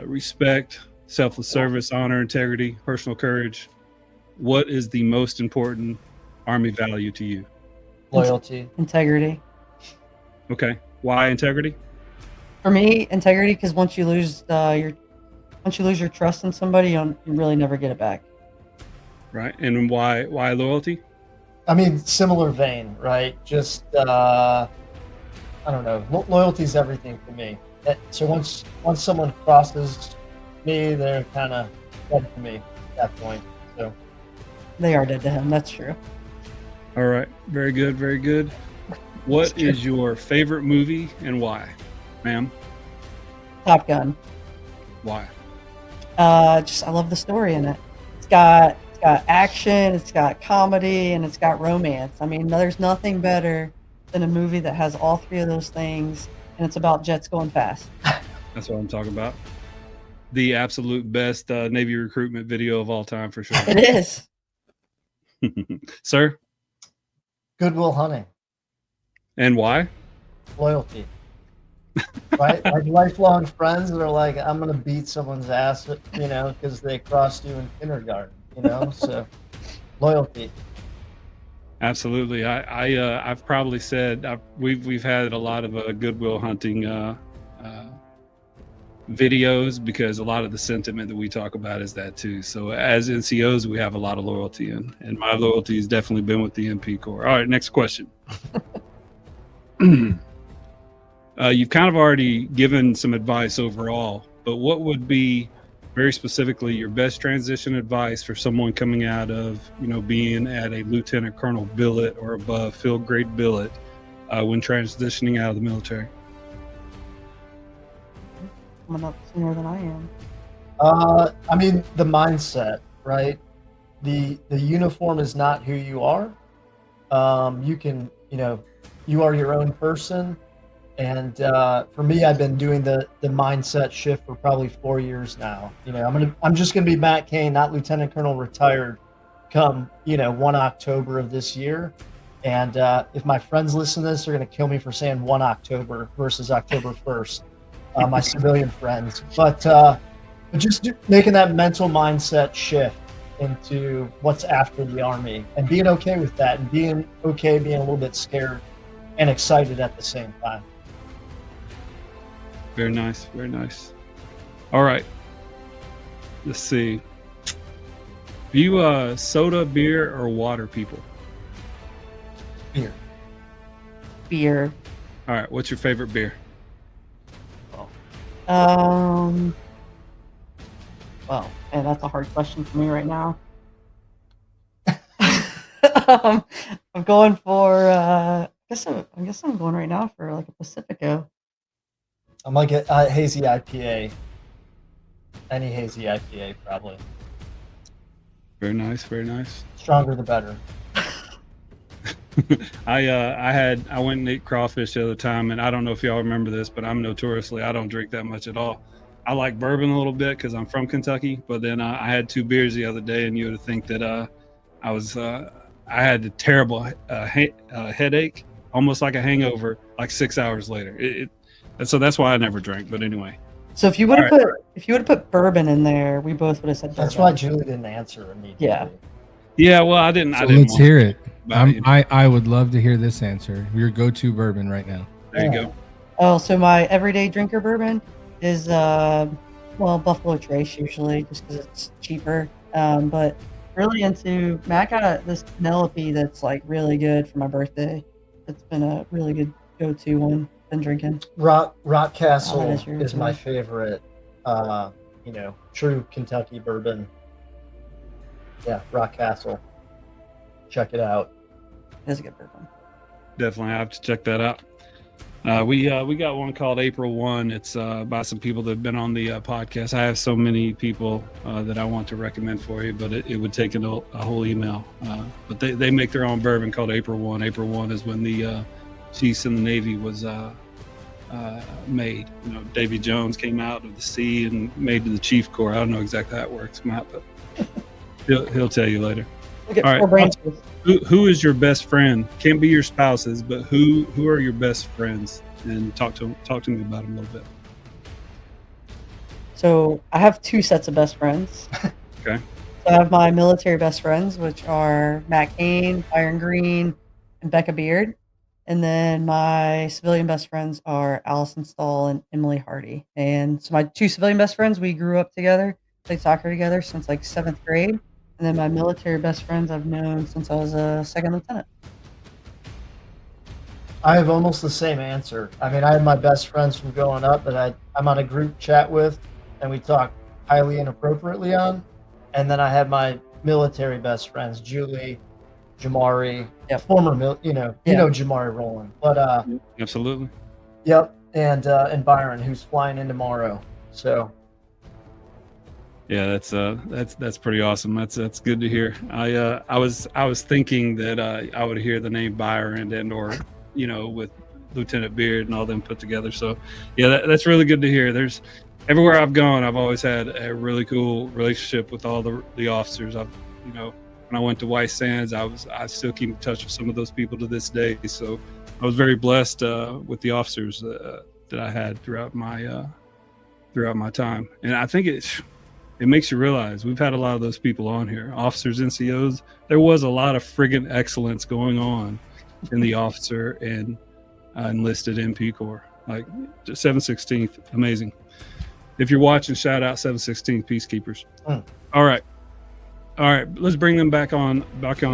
respect, selfless service, honor, integrity, personal courage. What is the most important Army value to you? Loyalty. Integrity. Okay. Why integrity? For me, integrity, because once you lose your trust in somebody, you really never get it back. Right. And why loyalty? I mean, similar vein, right? Just I don't know. Loyalty is everything for me. So once someone crosses me, they're kind of dead for me at that point. So they are dead to him. That's true. All right. Very good. Very good. What is your favorite movie and why, ma'am? Top Gun. Why? I love the story in it. It's got action, it's got comedy, and it's got romance. I mean, there's nothing better than a movie that has all three of those things, and it's about jets going fast. That's what I'm talking about. The absolute best Navy recruitment video of all time, for sure. It is. Sir? Good Will Hunting. And why? Loyalty. Right? Like lifelong friends that are like, I'm going to beat someone's ass, because they crossed you in kindergarten, so loyalty. Absolutely. I've probably said we've had a lot of Good Will Hunting videos, because a lot of the sentiment that we talk about is that too. So as NCOs, we have a lot of loyalty, and my loyalty has definitely been with the MP Corps. All right, next question. You've kind of already given some advice overall, but what would be very specifically your best transition advice for someone coming out of, being at a lieutenant colonel billet or above field grade billet when transitioning out of the military? Coming up sooner than I am. I mean, the mindset, right? The uniform is not who you are. You can, you are your own person, And for me, I've been doing the mindset shift for probably 4 years now. I'm just gonna be Matt Cain, not Lieutenant Colonel retired, come 1 October of this year. And if my friends listen to this, they're gonna kill me for saying 1 October versus October 1st. My civilian friends, but just making that mental mindset shift into what's after the Army and being okay with that, and being okay being a little bit scared and excited at the same time. Very nice. Very nice. All right. Let's see. Are you soda, beer, or water people? Beer. Beer. All right. What's your favorite beer? Well, and that's a hard question for me right now. I'm going for. I guess I'm going right now for like a Pacifico. I'm like a hazy IPA. Any hazy IPA, probably. Very nice. Very nice. Stronger the better. I went and ate crawfish the other time, and I don't know if y'all remember this, but I'm notoriously, I don't drink that much at all. I like bourbon a little bit because I'm from Kentucky, but then I had 2 beers the other day, and you would think that I had a terrible headache, almost like a hangover, like 6 hours later. So that's why I never drank. But anyway. So if you would have put bourbon in there, we both would have said that's bourbon. why Julie didn't answer immediately. Yeah. Yeah. Well, I didn't. So I didn't. let's hear it. But, I would love to hear this answer. Your go-to bourbon right now. There you go. Oh, so my everyday drinker bourbon is Buffalo Trace usually, just because it's cheaper. But really into Matt got this Penelope that's like really good for my birthday. It's been a really good go-to one. Been drinking. Rock Castle Oh, is my favorite. True Kentucky bourbon. Yeah, Rock Castle. Check it out. It's a good bourbon. Definitely, I have to check that out. We got one called April 1. It's by some people that have been on the podcast. I have so many people that I want to recommend for you, but it would take a whole email. But they make their own bourbon called April 1. April 1 is when the chiefs in the Navy was made. Davy Jones came out of the sea and made to the Chief Corps. I don't know exactly how it works, Matt, but he'll tell you later. Look at All 4 right. branches. Who is your best friend? Can't be your spouses, but who are your best friends? And talk to me about them a little bit. So I have 2 sets of best friends. Okay. So I have my military best friends, which are Matt Cain, Byron Green, and Becca Beard. And then my civilian best friends are Allison Stahl and Emily Hardy. And so my 2 civilian best friends, we grew up together, played soccer together since like 7th grade. And then my military best friends I've known since I was a 2nd lieutenant. I have almost the same answer. I mean, I have my best friends from growing up that I'm on a group chat with, and we talk highly inappropriately on. And then I have my military best friends, Julie, Jamari, former Jamari Rowland. But Absolutely. Yep, and Byron, who's flying in tomorrow. So. Yeah, that's pretty awesome. That's good to hear. I was thinking that I would hear the name Byron or with Lieutenant Beard and all them put together. So yeah, that's really good to hear. There's everywhere I've gone, I've always had a really cool relationship with all the officers. When I went to White Sands, I still keep in touch with some of those people to this day. So I was very blessed with the officers that I had throughout my time. And I think it makes you realize we've had a lot of those people on here, officers, NCOs. There was a lot of friggin' excellence going on in the officer and enlisted MP Corps, like 716th, amazing. If you're watching, shout out 716th Peacekeepers. All right, let's bring them back on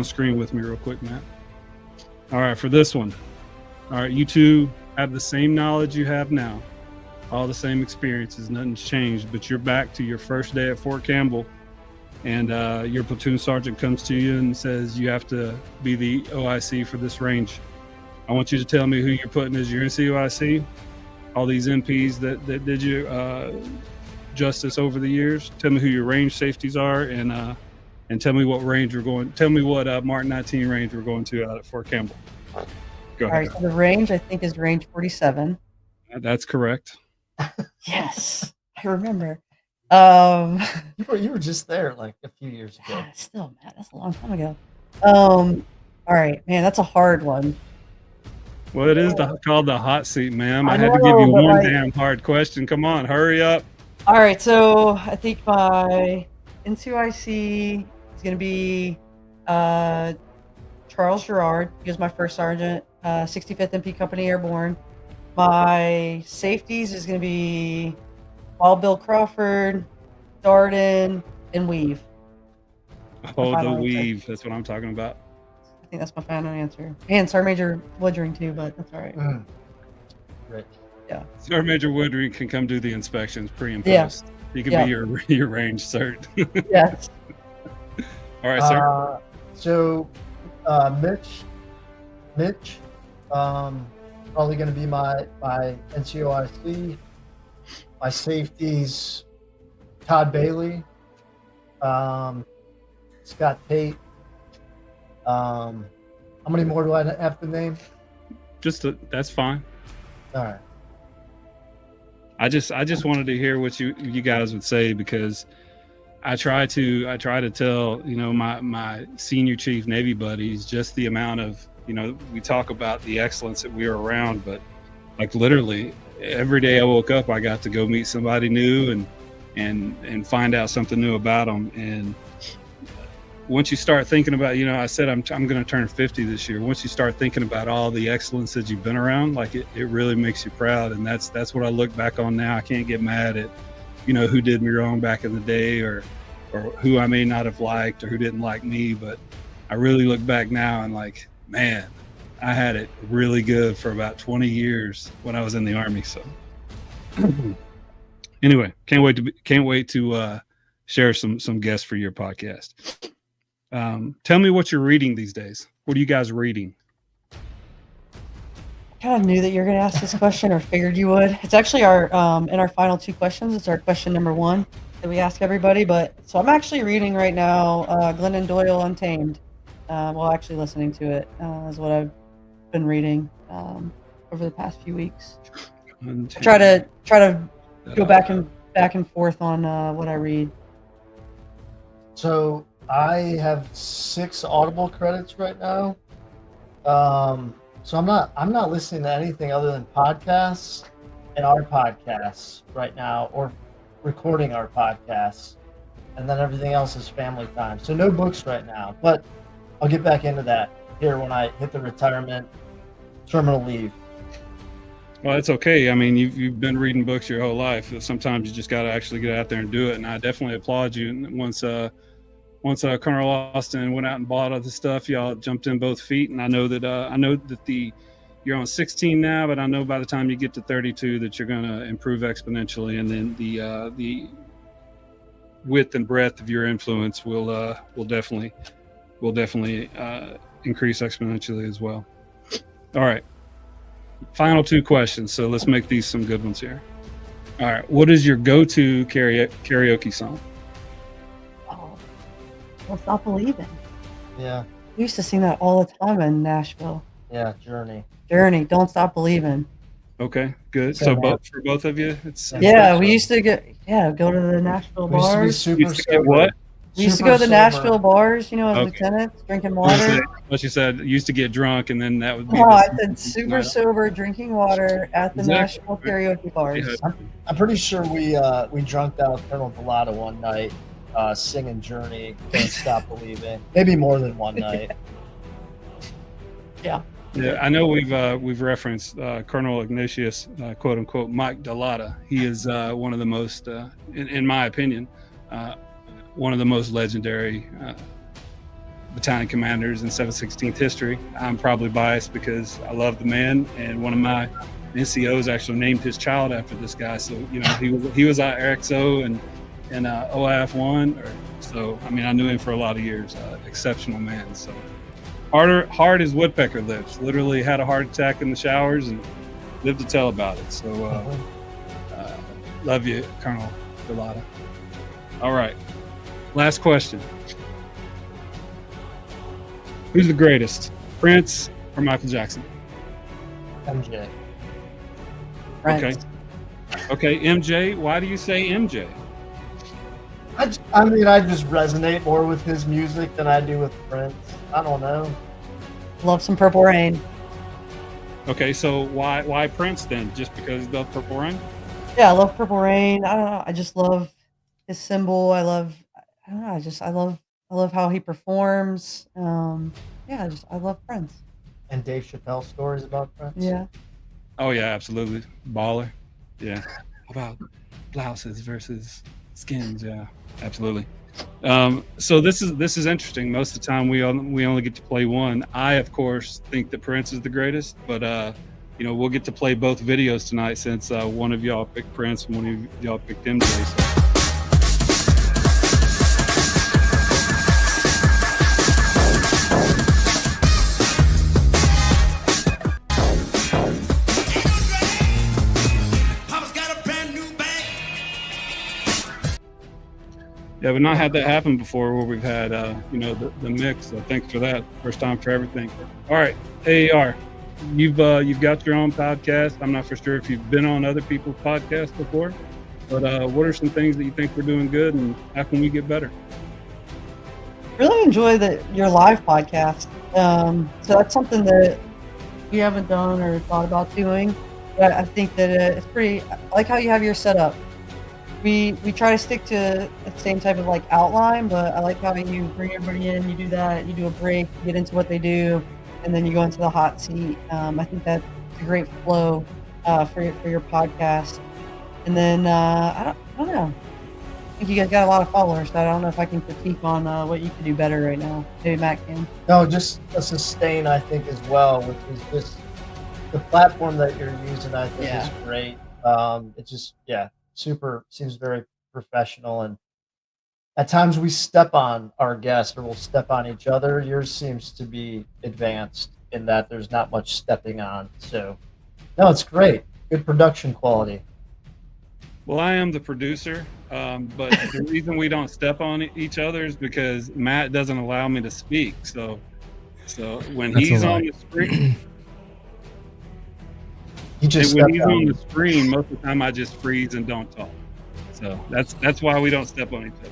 screen with me real quick, Matt. All right, for this one. All right, you two have the same knowledge you have now, all the same experiences, nothing's changed, but you're back to your first day at Fort Campbell, and your platoon sergeant comes to you and says you have to be the OIC for this range. I want you to tell me who you're putting as your NCOIC, all these MPs that did you justice over the years. Tell me who your range safeties are, and tell me what range we're going. Tell me what Martin 19 range we're going to out at Fort Campbell. Go ahead. All right, so the range I think is range 47. That's correct. Yes, I remember. You were just there like a few years ago. Still, man, that's a long time ago. All right, man, that's a hard one. Well, it is called the hot seat, ma'am. I I had to give you know, but, one like- damn hard question. Come on, hurry up. All right, so I think my NCOIC is going to be Charles Gerard. He was my first sergeant, 65th MP Company Airborne. My safeties is going to be Wild Bill Crawford, Darden, and Weave. Oh, the final answer. weave. That's what I'm talking about. I think that's my final answer. And Sergeant Major Woodring too, but that's all right. Right. Sergeant Major Woodring can come do the inspections pre and Yeah. post. He can Yeah. be your range cert. Yes. All right, sir. So, Mitch, probably going to be my NCOIC. My safeties, Todd Bailey, Scott Tate. How many more do I have to name? That's fine. All right. I just wanted to hear what you guys would say, because I try to tell, my senior chief Navy buddies just the amount of, we talk about the excellence that we are around, but like literally every day I woke up, I got to go meet somebody new and find out something new about them. And once you start thinking about, I said I'm going to turn 50 this year. Once you start thinking about all the excellence that you've been around, like it really makes you proud. And that's what I look back on now. I can't get mad at, who did me wrong back in the day, or who I may not have liked, or who didn't like me. But I really look back now and like, man, I had it really good for about 20 years when I was in the Army. So anyway, can't wait to share some guests for your podcast. Tell me what you're reading these days. What are you guys reading? I kind of knew that you were going to ask this question, or figured you would. It's actually our in our final two questions. It's our question number 1 that we ask everybody. But so I'm actually reading right now Glennon Doyle Untamed. Well, actually listening to it is what I've been reading over the past few weeks. I try to go back and forth on what I read. So I have 6 Audible credits right now. So I'm not listening to anything other than podcasts and our podcasts right now, or recording our podcasts, and then everything else is family time. So no books right now, but I'll get back into that here when I hit the retirement terminal leave. Well, it's okay. I mean, you've been reading books your whole life. Sometimes you just got to actually get out there and do it. And I definitely applaud you. And once Colonel Austin went out and bought all the stuff, y'all jumped in both feet. And I know that you're on 16 now, but I know by the time you get to 32 that you're going to improve exponentially, and then the width and breadth of your influence will definitely increase exponentially as well. All right, final 2 questions. So let's make these some good ones here. All right, what is your go-to karaoke song? Don't Stop Believing. Yeah. We used to sing that all the time in Nashville. Yeah. Journey. Don't Stop Believing. Okay, good. So for both of you, it's We used to go to the Nashville We used to be bars. super You used to get sober. what? We used to go to the Super Nashville sober. bars, as Okay. lieutenants, drinking water. What you said, used to get drunk, and then that would be. Oh, I said super sober, drinking water at the Exactly. Nashville karaoke bars. I'm pretty sure we drunked out Colonel Bellata one night, singing Journey, Don't Stop Believing. Maybe more than one night. Yeah. Yeah, I know we've referenced Colonel Ignatius, quote unquote, Mike Delata. He is one of the most, in my opinion, one of the most legendary battalion commanders in 716th history. I'm probably biased because I love the man, and one of my NCOs actually named his child after this guy. So he was our XO and OIF1. So I mean, I knew him for a lot of years. Exceptional man. So hard as woodpecker lives. Literally had a heart attack in the showers and lived to tell about it. So love you, Colonel Delata. All right. Last question. Who's the greatest, Prince or Michael Jackson? MJ. Prince. Okay, MJ. Why do you say MJ? I just resonate more with his music than I do with Prince. I don't know. Love some Purple Rain. Okay, so why Prince then? Just because the Purple Rain? Yeah, I love Purple Rain. I don't know. I just love his symbol. I don't know. I love how he performs. Yeah, I love Prince. And Dave Chappelle stories about Prince. Yeah. Oh yeah, absolutely. Baller. Yeah. How about blouses versus skins? Yeah, absolutely. So this is interesting. Most of the time we only get to play one. I of course think that Prince is the greatest, but we'll get to play both videos tonight since one of y'all picked Prince and one of y'all picked MJ. So. Yeah, we've not had that happen before where we've had, the mix. So thanks for that. First time for everything. All right, AAR, you've got your own podcast. I'm not for sure if you've been on other people's podcasts before, but what are some things that you think we're doing good and how can we get better? Really enjoy your live podcast. So that's something that we haven't done or thought about doing. But I think that it's pretty. I like how you have your setup. We try to stick to the same type of like outline, but I like how you bring everybody in, you do that, you do a break, you get into what they do, and then you go into the hot seat. I think that's a great flow for your podcast. And then I don't know. I think you guys got a lot of followers, so I don't know if I can critique on what you can do better right now. Maybe Matt can. No, just a sustain, I think, as well, which is just the platform that you're using, I think, is great. It's just, seems very professional, and at times we step on our guests or we'll step on each other. Yours seems to be advanced in that there's not much stepping on. So no, it's great. Good production quality. Well, I am the producer, but the reason we don't step on each other is because Matt doesn't allow me to speak. So when he's on the screen, he's on the screen, most of the time I just freeze and don't talk. So that's why we don't step on each other.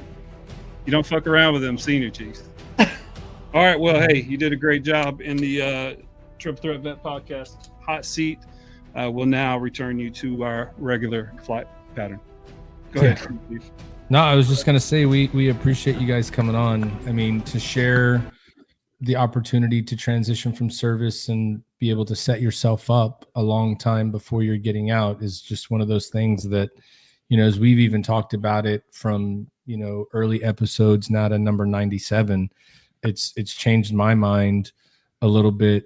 You don't fuck around with them senior chiefs. All right. Well, hey, you did a great job in the Triple Threat Vet Podcast hot seat. We'll now return you to our regular flight pattern. Go ahead, Chief. No, I was just going to say we appreciate you guys coming on. I mean, to share the opportunity to transition from service and be able to set yourself up a long time before you're getting out is just one of those things that, as we've even talked about it from, early episodes now to number 97, it's changed my mind a little bit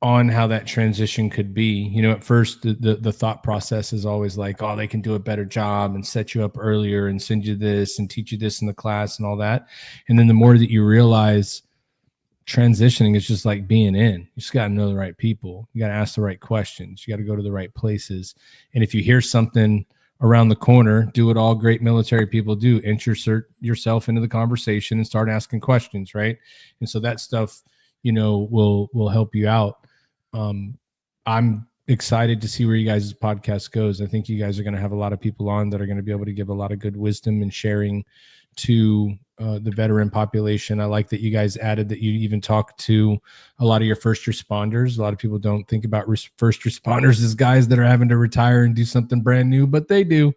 on how that transition could be. At first the thought process is always like, oh, they can do a better job and set you up earlier and send you this and teach you this in the class and all that. And then the more that you realize transitioning is just like being in, you just got to know the right people. You got to ask the right questions. You got to go to the right places. And if you hear something around the corner, do what all great military people do, insert yourself into the conversation and start asking questions. Right. And so that stuff, will help you out. I'm excited to see where you guys' podcast goes. I think you guys are going to have a lot of people on that are going to be able to give a lot of good wisdom and sharing to the veteran population. I like that you guys added that you even talk to a lot of your first responders. A lot of people don't think about first responders as guys that are having to retire and do something brand new, but they do.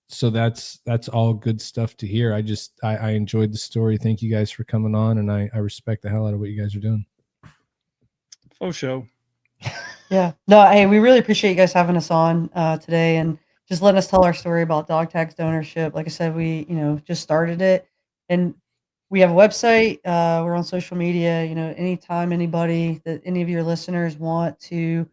So that's all good stuff to hear. I enjoyed the story. Thank you guys for coming on, and I respect the hell out of what you guys are doing. Full show. Yeah. No, hey, we really appreciate you guys having us on today and just letting us tell our story about DogTags ownership. Like I said, we, just started it, and we have a website. We're on social media. Anytime anybody that any of your listeners want to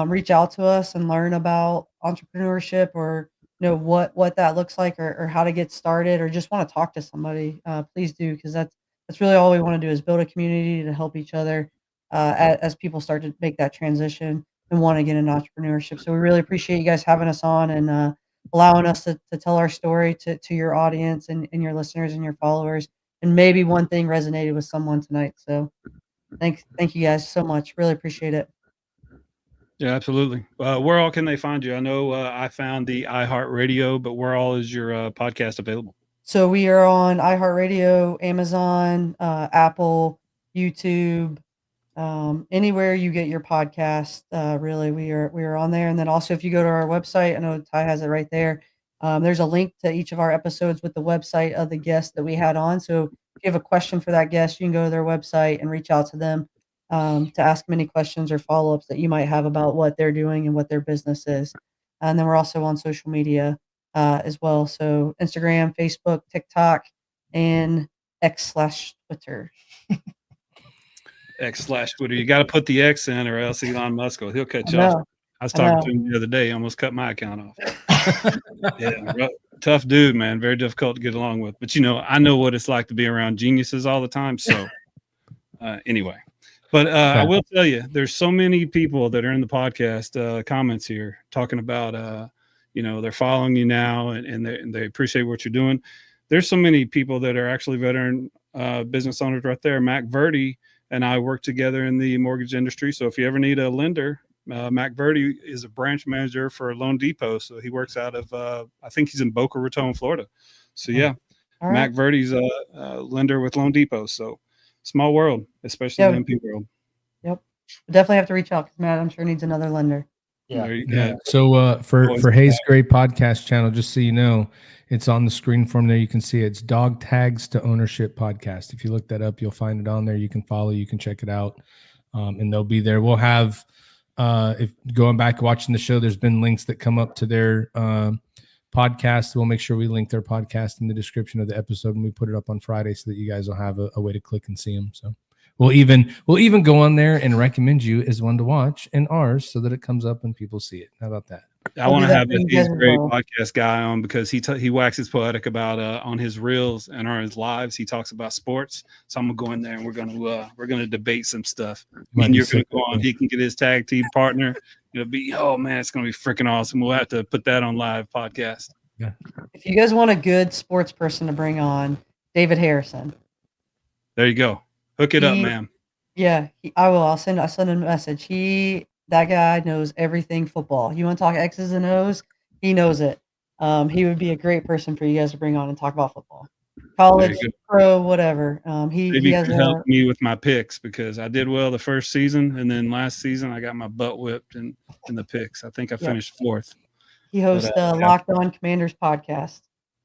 reach out to us and learn about entrepreneurship or what that looks like or how to get started or just want to talk to somebody, please do, because that's really all we want to do is build a community to help each other as people start to make that transition and want to get into entrepreneurship. So we really appreciate you guys having us on and allowing us to tell our story to your audience and your listeners and your followers. And maybe one thing resonated with someone tonight. So thank you guys so much. Really appreciate it. Yeah, absolutely. Where all can they find you? I know I found the iHeartRadio, but where all is your podcast available? So we are on iHeartRadio, Amazon, Apple, YouTube, anywhere you get your podcast. Really, we are on there. And then also, if you go to our website, I know Ty has it right there. There's a link to each of our episodes with the website of the guest that we had on. So if you have a question for that guest, you can go to their website and reach out to them to ask them any questions or follow-ups that you might have about what they're doing and what their business is. And then we're also on social media as well. So Instagram, Facebook, TikTok, and X/Twitter. X/Twitter. You got to put the X in, or else Elon Musk he'll cut you I off. know. I was talking to him the other day. He almost cut my account off. Yeah, tough dude, man. Very difficult to get along with. But I know what it's like to be around geniuses all the time. So anyway, but I will tell you, there's so many people that are in the podcast comments here talking about, they're following you now and they appreciate what you're doing. There's so many people that are actually veteran business owners right there. Mac Verdi and I work together in the mortgage industry. So if you ever need a lender, Mac Verdi is a branch manager for Loan Depot. So he works out of, I think he's in Boca Raton, Florida. So yeah, All Mac right. Verdi's a lender with Loan Depot. So small world, especially the MP world. Yep. We'll definitely have to reach out because Matt, I'm sure, needs another lender. Yeah. So for Hayes Gray podcast channel, just so you know, it's on the screen from there. You can see it's DogTags to Ownership podcast. If you look that up, you'll find it on there. You can follow, you can check it out, and they'll be there. We'll have, if going back watching the show, there's been links that come up to their podcast. We'll make sure we link their podcast in the description of the episode when we put it up on Friday, so that you guys will have a way to click and see them. So we'll even go on there and recommend you as one to watch in ours, so that it comes up and people see it. How about that? I want to have this great podcast guy on because he waxes poetic about on his reels and on his lives. He talks about sports. So I'm gonna go in there and we're gonna debate some stuff. And you're gonna go on. He can get his tag team partner. It'll be it's gonna be freaking awesome. We'll have to put that on live podcast. Yeah. If you guys want a good sports person to bring on, David Harrison. There you go. Hook it up, man. Yeah, I will. I'll send him a message. That guy knows everything football. You want to talk X's and O's? He knows it. He would be a great person for you guys to bring on and talk about football, college, pro, whatever. He has helped me with my picks because I did well the first season, and then last season I got my butt whipped in the picks. I think I finished fourth. He hosts the Locked On Commanders podcast.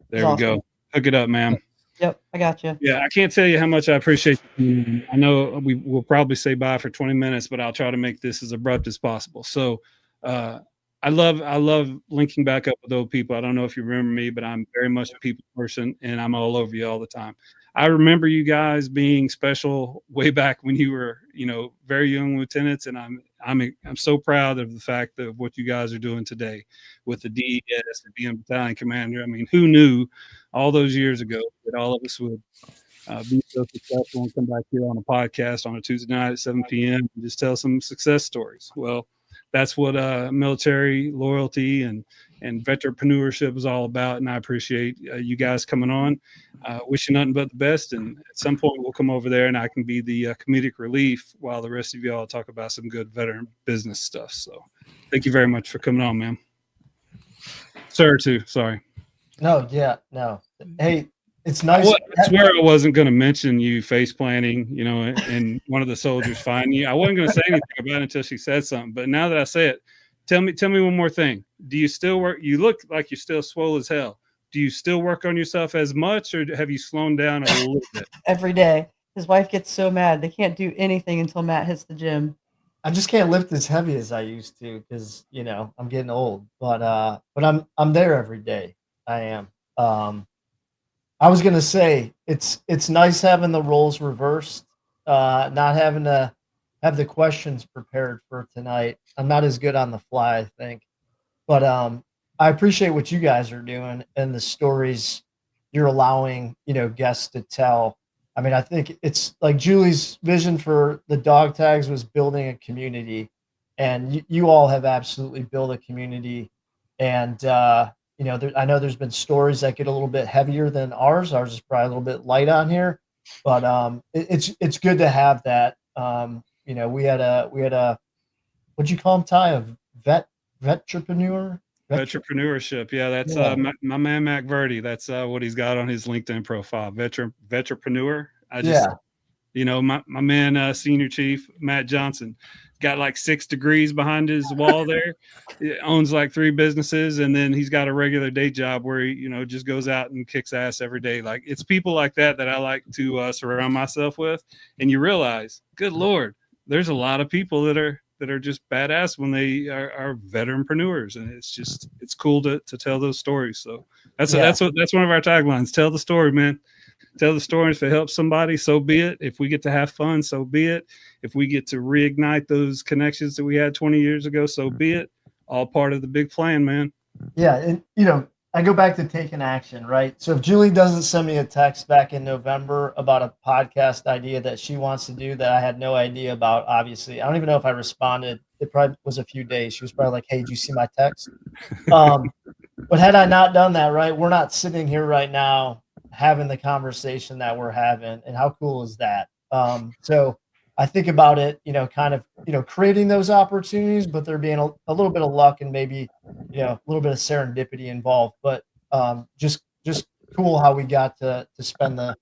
There we go. Hook it up, man. Yep, I got you. Yeah, I can't tell you how much I appreciate you. I know we will probably say bye for 20 minutes, but I'll try to make this as abrupt as possible. So I love linking back up with old people. I don't know if you remember me, but I'm very much a people person, and I'm all over you all the time. I remember you guys being special way back when you were, very young lieutenants, and I'm so proud of the fact of what you guys are doing today with the DES and being battalion commander. I mean, who knew all those years ago that all of us would be so successful and come back here on a podcast on a Tuesday night at 7 p.m. and just tell some success stories. Well, that's what military loyalty and veteranpreneurship is all about. And I appreciate you guys coming on. Wish you nothing but the best. And at some point we'll come over there and I can be the comedic relief while the rest of y'all talk about some good veteran business stuff. So thank you very much for coming on, man. Sir, too. Sorry. No. Hey, it's nice. I swear I wasn't going to mention you face planting, and one of the soldiers finding you. I wasn't going to say anything about it until she said something. But now that I say it, tell me one more thing. Do you still work? You look like you're still swole as hell. Do you still work on yourself as much, or have you slowed down a little bit? Every day. His wife gets so mad. They can't do anything until Matt hits the gym. I just can't lift as heavy as I used to because, I'm getting old. But I'm there every day. I am. I was gonna say it's nice having the roles reversed, not having to have the questions prepared for tonight. I'm not as good on the fly, I think, but I appreciate what you guys are doing and the stories you're allowing guests to tell. I mean, I think it's like Julie's vision for the DogTags was building a community, and you all have absolutely built a community, and I know there's been stories that get a little bit heavier than ours. Ours is probably a little bit light on here, but it's good to have that. We had a what'd you call him, Ty? A vetrepreneur? Entrepreneurship. Yeah, that's my man Mac Verdi. That's what he's got on his LinkedIn profile. Vetrepreneur. My man Senior Chief Matt Johnson got like 6 degrees behind his wall there. He owns like 3 businesses, and then he's got a regular day job where he just goes out and kicks ass every day. Like, it's people like that I like to surround myself with. And you realize, good Lord, there's a lot of people that are just badass when they are veteranpreneurs, and it's cool to tell those stories. So that's one of our taglines. Tell the story, man. Tell the story. If it helps somebody, so be it. If we get to have fun, so be it. If we get to reignite those connections that we had 20 years ago, so be it. All part of the big plan, man. Yeah. And, I go back to taking action, right? So if Julie doesn't send me a text back in November about a podcast idea that she wants to do that I had no idea about, obviously, I don't even know if I responded. It probably was a few days. She was probably like, hey, did you see my text? But had I not done that, right, we're not sitting here right now having the conversation that we're having. And how cool is that? So I think about it, kind of, creating those opportunities, but there being a little bit of luck and maybe, a little bit of serendipity involved, but just cool how we got to spend the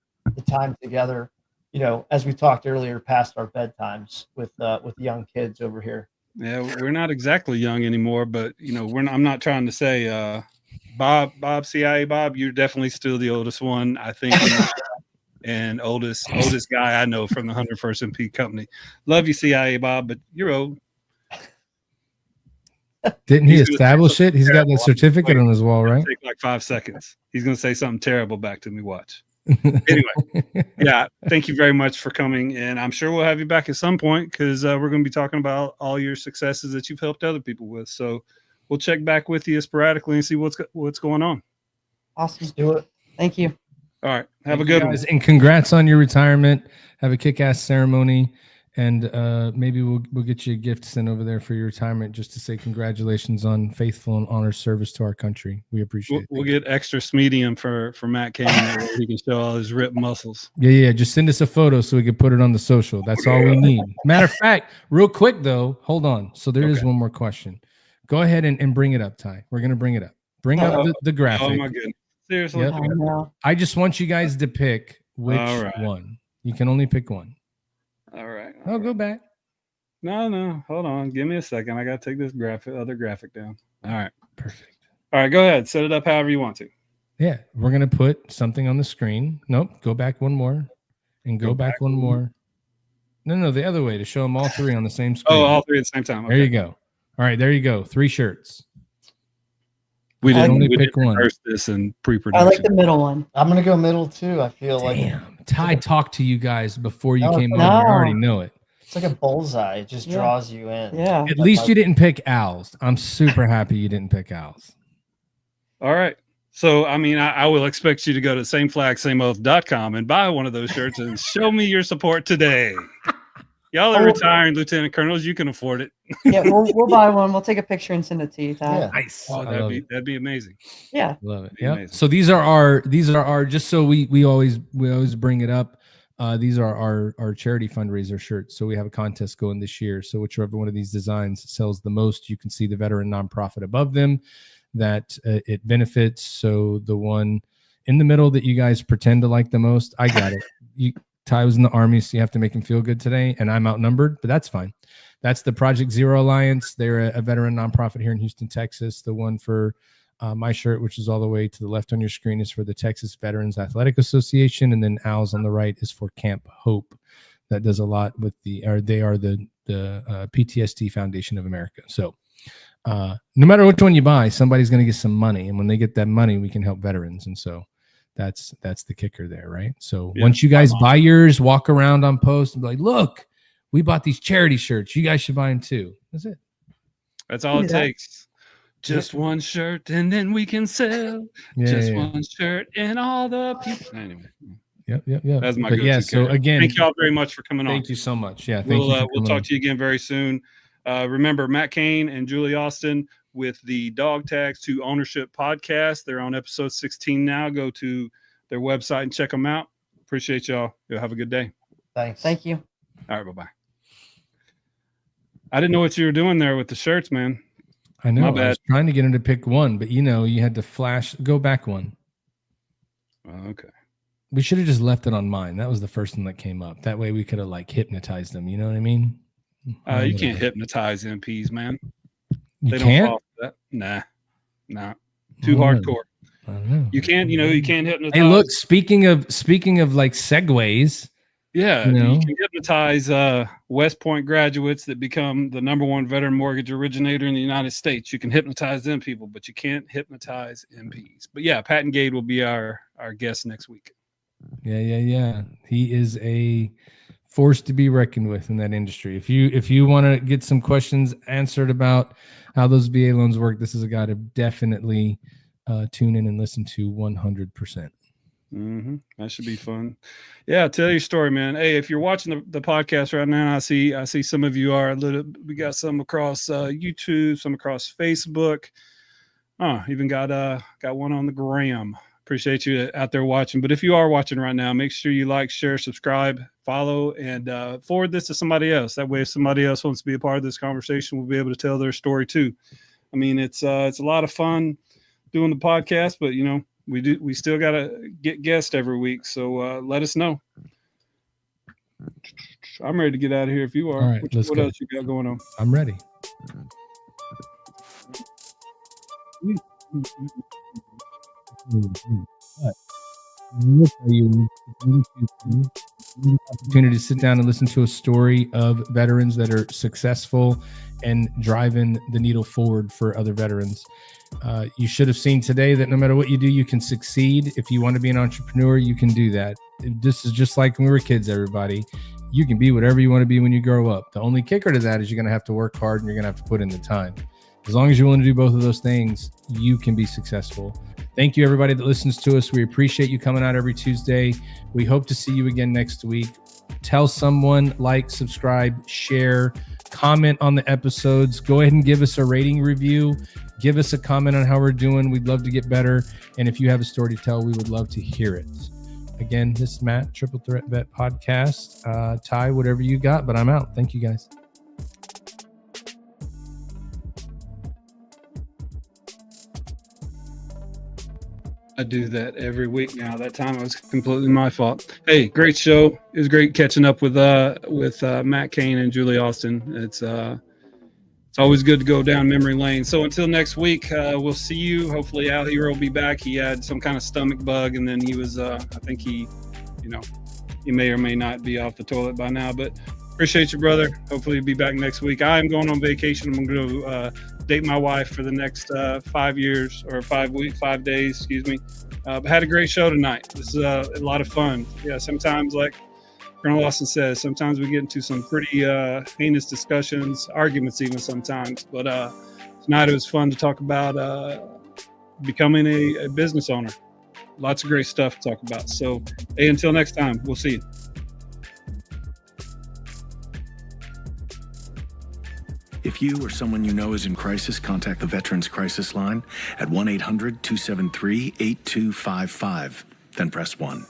time together, as we talked earlier, past our bedtimes with young kids over here. Yeah, we're not exactly young anymore, but I'm not trying to say, Bob, CIA Bob, you're definitely still the oldest one, I think. And oldest guy I know from the 101st MP company. Love you, CIA Bob, but you're old. Didn't he establish it? He's got the certificate on his wall, right? Take like 5 seconds. He's going to say something terrible back to me. Watch. Anyway, yeah, thank you very much for coming. And I'm sure we'll have you back at some point because we're going to be talking about all your successes that you've helped other people with. So we'll check back with you sporadically and see what's going on. Awesome. Let's do it. Thank you. All right. Have a good one. And congrats on your retirement. Have a kick-ass ceremony. And maybe we'll get you a gift sent over there for your retirement just to say congratulations on faithful and honor service to our country. We appreciate it. We'll get extra medium for Matt Cain where he can show all his ripped muscles. Yeah. Just send us a photo so we can put it on the social. That's all we need. Matter of fact, real quick though, hold on. So there is one more question. Go ahead and bring it up, Ty. We're going to bring it up. Bring up the graphic. Oh my goodness. Seriously. Yep. I just want you guys to pick which one. You can only pick one. All right. I'll go back. No. Hold on. Give me a second. I got to take this other graphic down. All right. Perfect. All right. Go ahead. Set it up however you want to. Yeah. We're going to put something on the screen. Nope. Go back one more and go back one more. No, the other way to show them all 3 on the same screen. Oh, all 3 at the same time. Okay. There you go. All right. There you go. 3 shirts. We didn't only pick one. Rehearse this in pre-production. I like the middle one. I'm going to go middle too. I feel Damn. Ty talked to you guys before you came over. No. I already know it. it's like a bullseye. It just draws you in. Yeah. At least you didn't pick owls. I'm super happy you didn't pick owls. All right. So, I mean, I will expect you to go to sameflagsameoath.com and buy one of those shirts and show me your support today. Y'all are retiring lieutenant colonels. You can afford it. Yeah, we'll buy one. We'll take a picture and send it to you, Ty. Yeah. Nice. Oh, that'd be amazing. Yeah. Love it. Yeah. Yeah. So these are our just so we always bring it up. These are our charity fundraiser shirts. So we have a contest going this year. So whichever one of these designs sells the most, you can see the veteran nonprofit above them that it benefits. So the one in the middle that you guys pretend to like the most, I got it. Ty was in the Army, so you have to make him feel good today, and I'm outnumbered, but that's fine. That's the Project Zero Alliance. They're a veteran nonprofit here in Houston, Texas. The one for my shirt, which is all the way to the left on your screen, is for the Texas Veterans Athletic Association, and then Owls on the right is for Camp Hope. That does a lot with they are the PTSD Foundation of America. So no matter which one you buy, somebody's going to get some money, and when they get that money, we can help veterans, and so that's the kicker there, right? So once you guys buy yours, walk around on post and be like, look, we bought these charity shirts. You guys should buy them too. That's it. That's all it takes. Just one shirt and then we can sell. One shirt and all the people. Anyway. Yep. That's my go-to so again, thank you all very much for coming on. Thank you so much. Yeah. We'll talk to you again very soon. Remember Matt Cain and Julie Austin with the DogTags to Ownership podcast. They're on episode 16 now. Go to their website and check them out. Appreciate y'all. You'll have a good day. Thanks. Thank you. All right. Bye-bye. I didn't know what you were doing there with the shirts, man. I know. My bad. I was trying to get him to pick one, but you had to go back one. Oh, okay. We should have just left it on mine. That was the first one that came up. That way we could have like hypnotized them. You know what I mean? You can't hypnotize MPs, man. You can't? fall for that. Nah. Too hardcore. I don't know. You can't hypnotize. Hey, look, speaking of like segues. Yeah, you can hypnotize West Point graduates that become the #1 veteran mortgage originator in the United States. You can hypnotize them people, but you can't hypnotize MPs. But yeah, Patton Gade will be our guest next week. Yeah. He is a force to be reckoned with in that industry. If you want to get some questions answered about how those VA loans work, this is a guy to definitely tune in and listen to 100%. That should be fun. Yeah, tell your story, man. Hey, if you're watching the podcast right now, I see some of you are we got some across YouTube, some across Facebook. Even got one on the gram. Appreciate you out there watching. But if you are watching right now, make sure you like, share, subscribe, follow, and forward this to somebody else. That way, if somebody else wants to be a part of this conversation, we'll be able to tell their story too. I mean, it's a lot of fun doing the podcast, but we still got to get guests every week. So let us know. I'm ready to get out of here if you are. All right, what else you got going on? I'm ready. Opportunity to sit down and listen to a story of veterans that are successful and driving the needle forward for other veterans. You should have seen today that no matter what you do, you can succeed. If you want to be an entrepreneur, you can do that. This is just like when we were kids, everybody. You can be whatever you want to be when you grow up. The only kicker to that is you're going to have to work hard and you're going to have to put in the time. As long as you're willing to do both of those things, you can be successful. Thank you, everybody that listens to us. We appreciate you coming out every Tuesday. We hope to see you again next week. Tell someone, like, subscribe, share, comment on the episodes. Go ahead and give us a rating review. Give us a comment on how we're doing. We'd love to get better. And if you have a story to tell, we would love to hear it. Again, this is Matt, Triple Threat Vet Podcast. Ty, whatever you got, but I'm out. Thank you, guys. I do that every week now. That time it was completely my fault. Hey, great show. It was great catching up with Matt Cain and Julie Austin. It's always good to go down memory lane. So until next week, we'll see you. Hopefully Al Hero will be back. He had some kind of stomach bug, and then he was I think he may or may not be off the toilet by now, but appreciate you, brother. Hopefully you'll be back next week. I am going on vacation. I'm going to date my wife for the next 5 years or 5 days, excuse me. But had a great show tonight. This is a lot of fun. Yeah, sometimes, like Colonel Lawson says, sometimes we get into some pretty heinous discussions, arguments even sometimes. But tonight it was fun to talk about becoming a business owner. Lots of great stuff to talk about. So, hey, until next time, we'll see you. If you or someone you know is in crisis, contact the Veterans Crisis Line at 1-800-273-8255. Then press 1.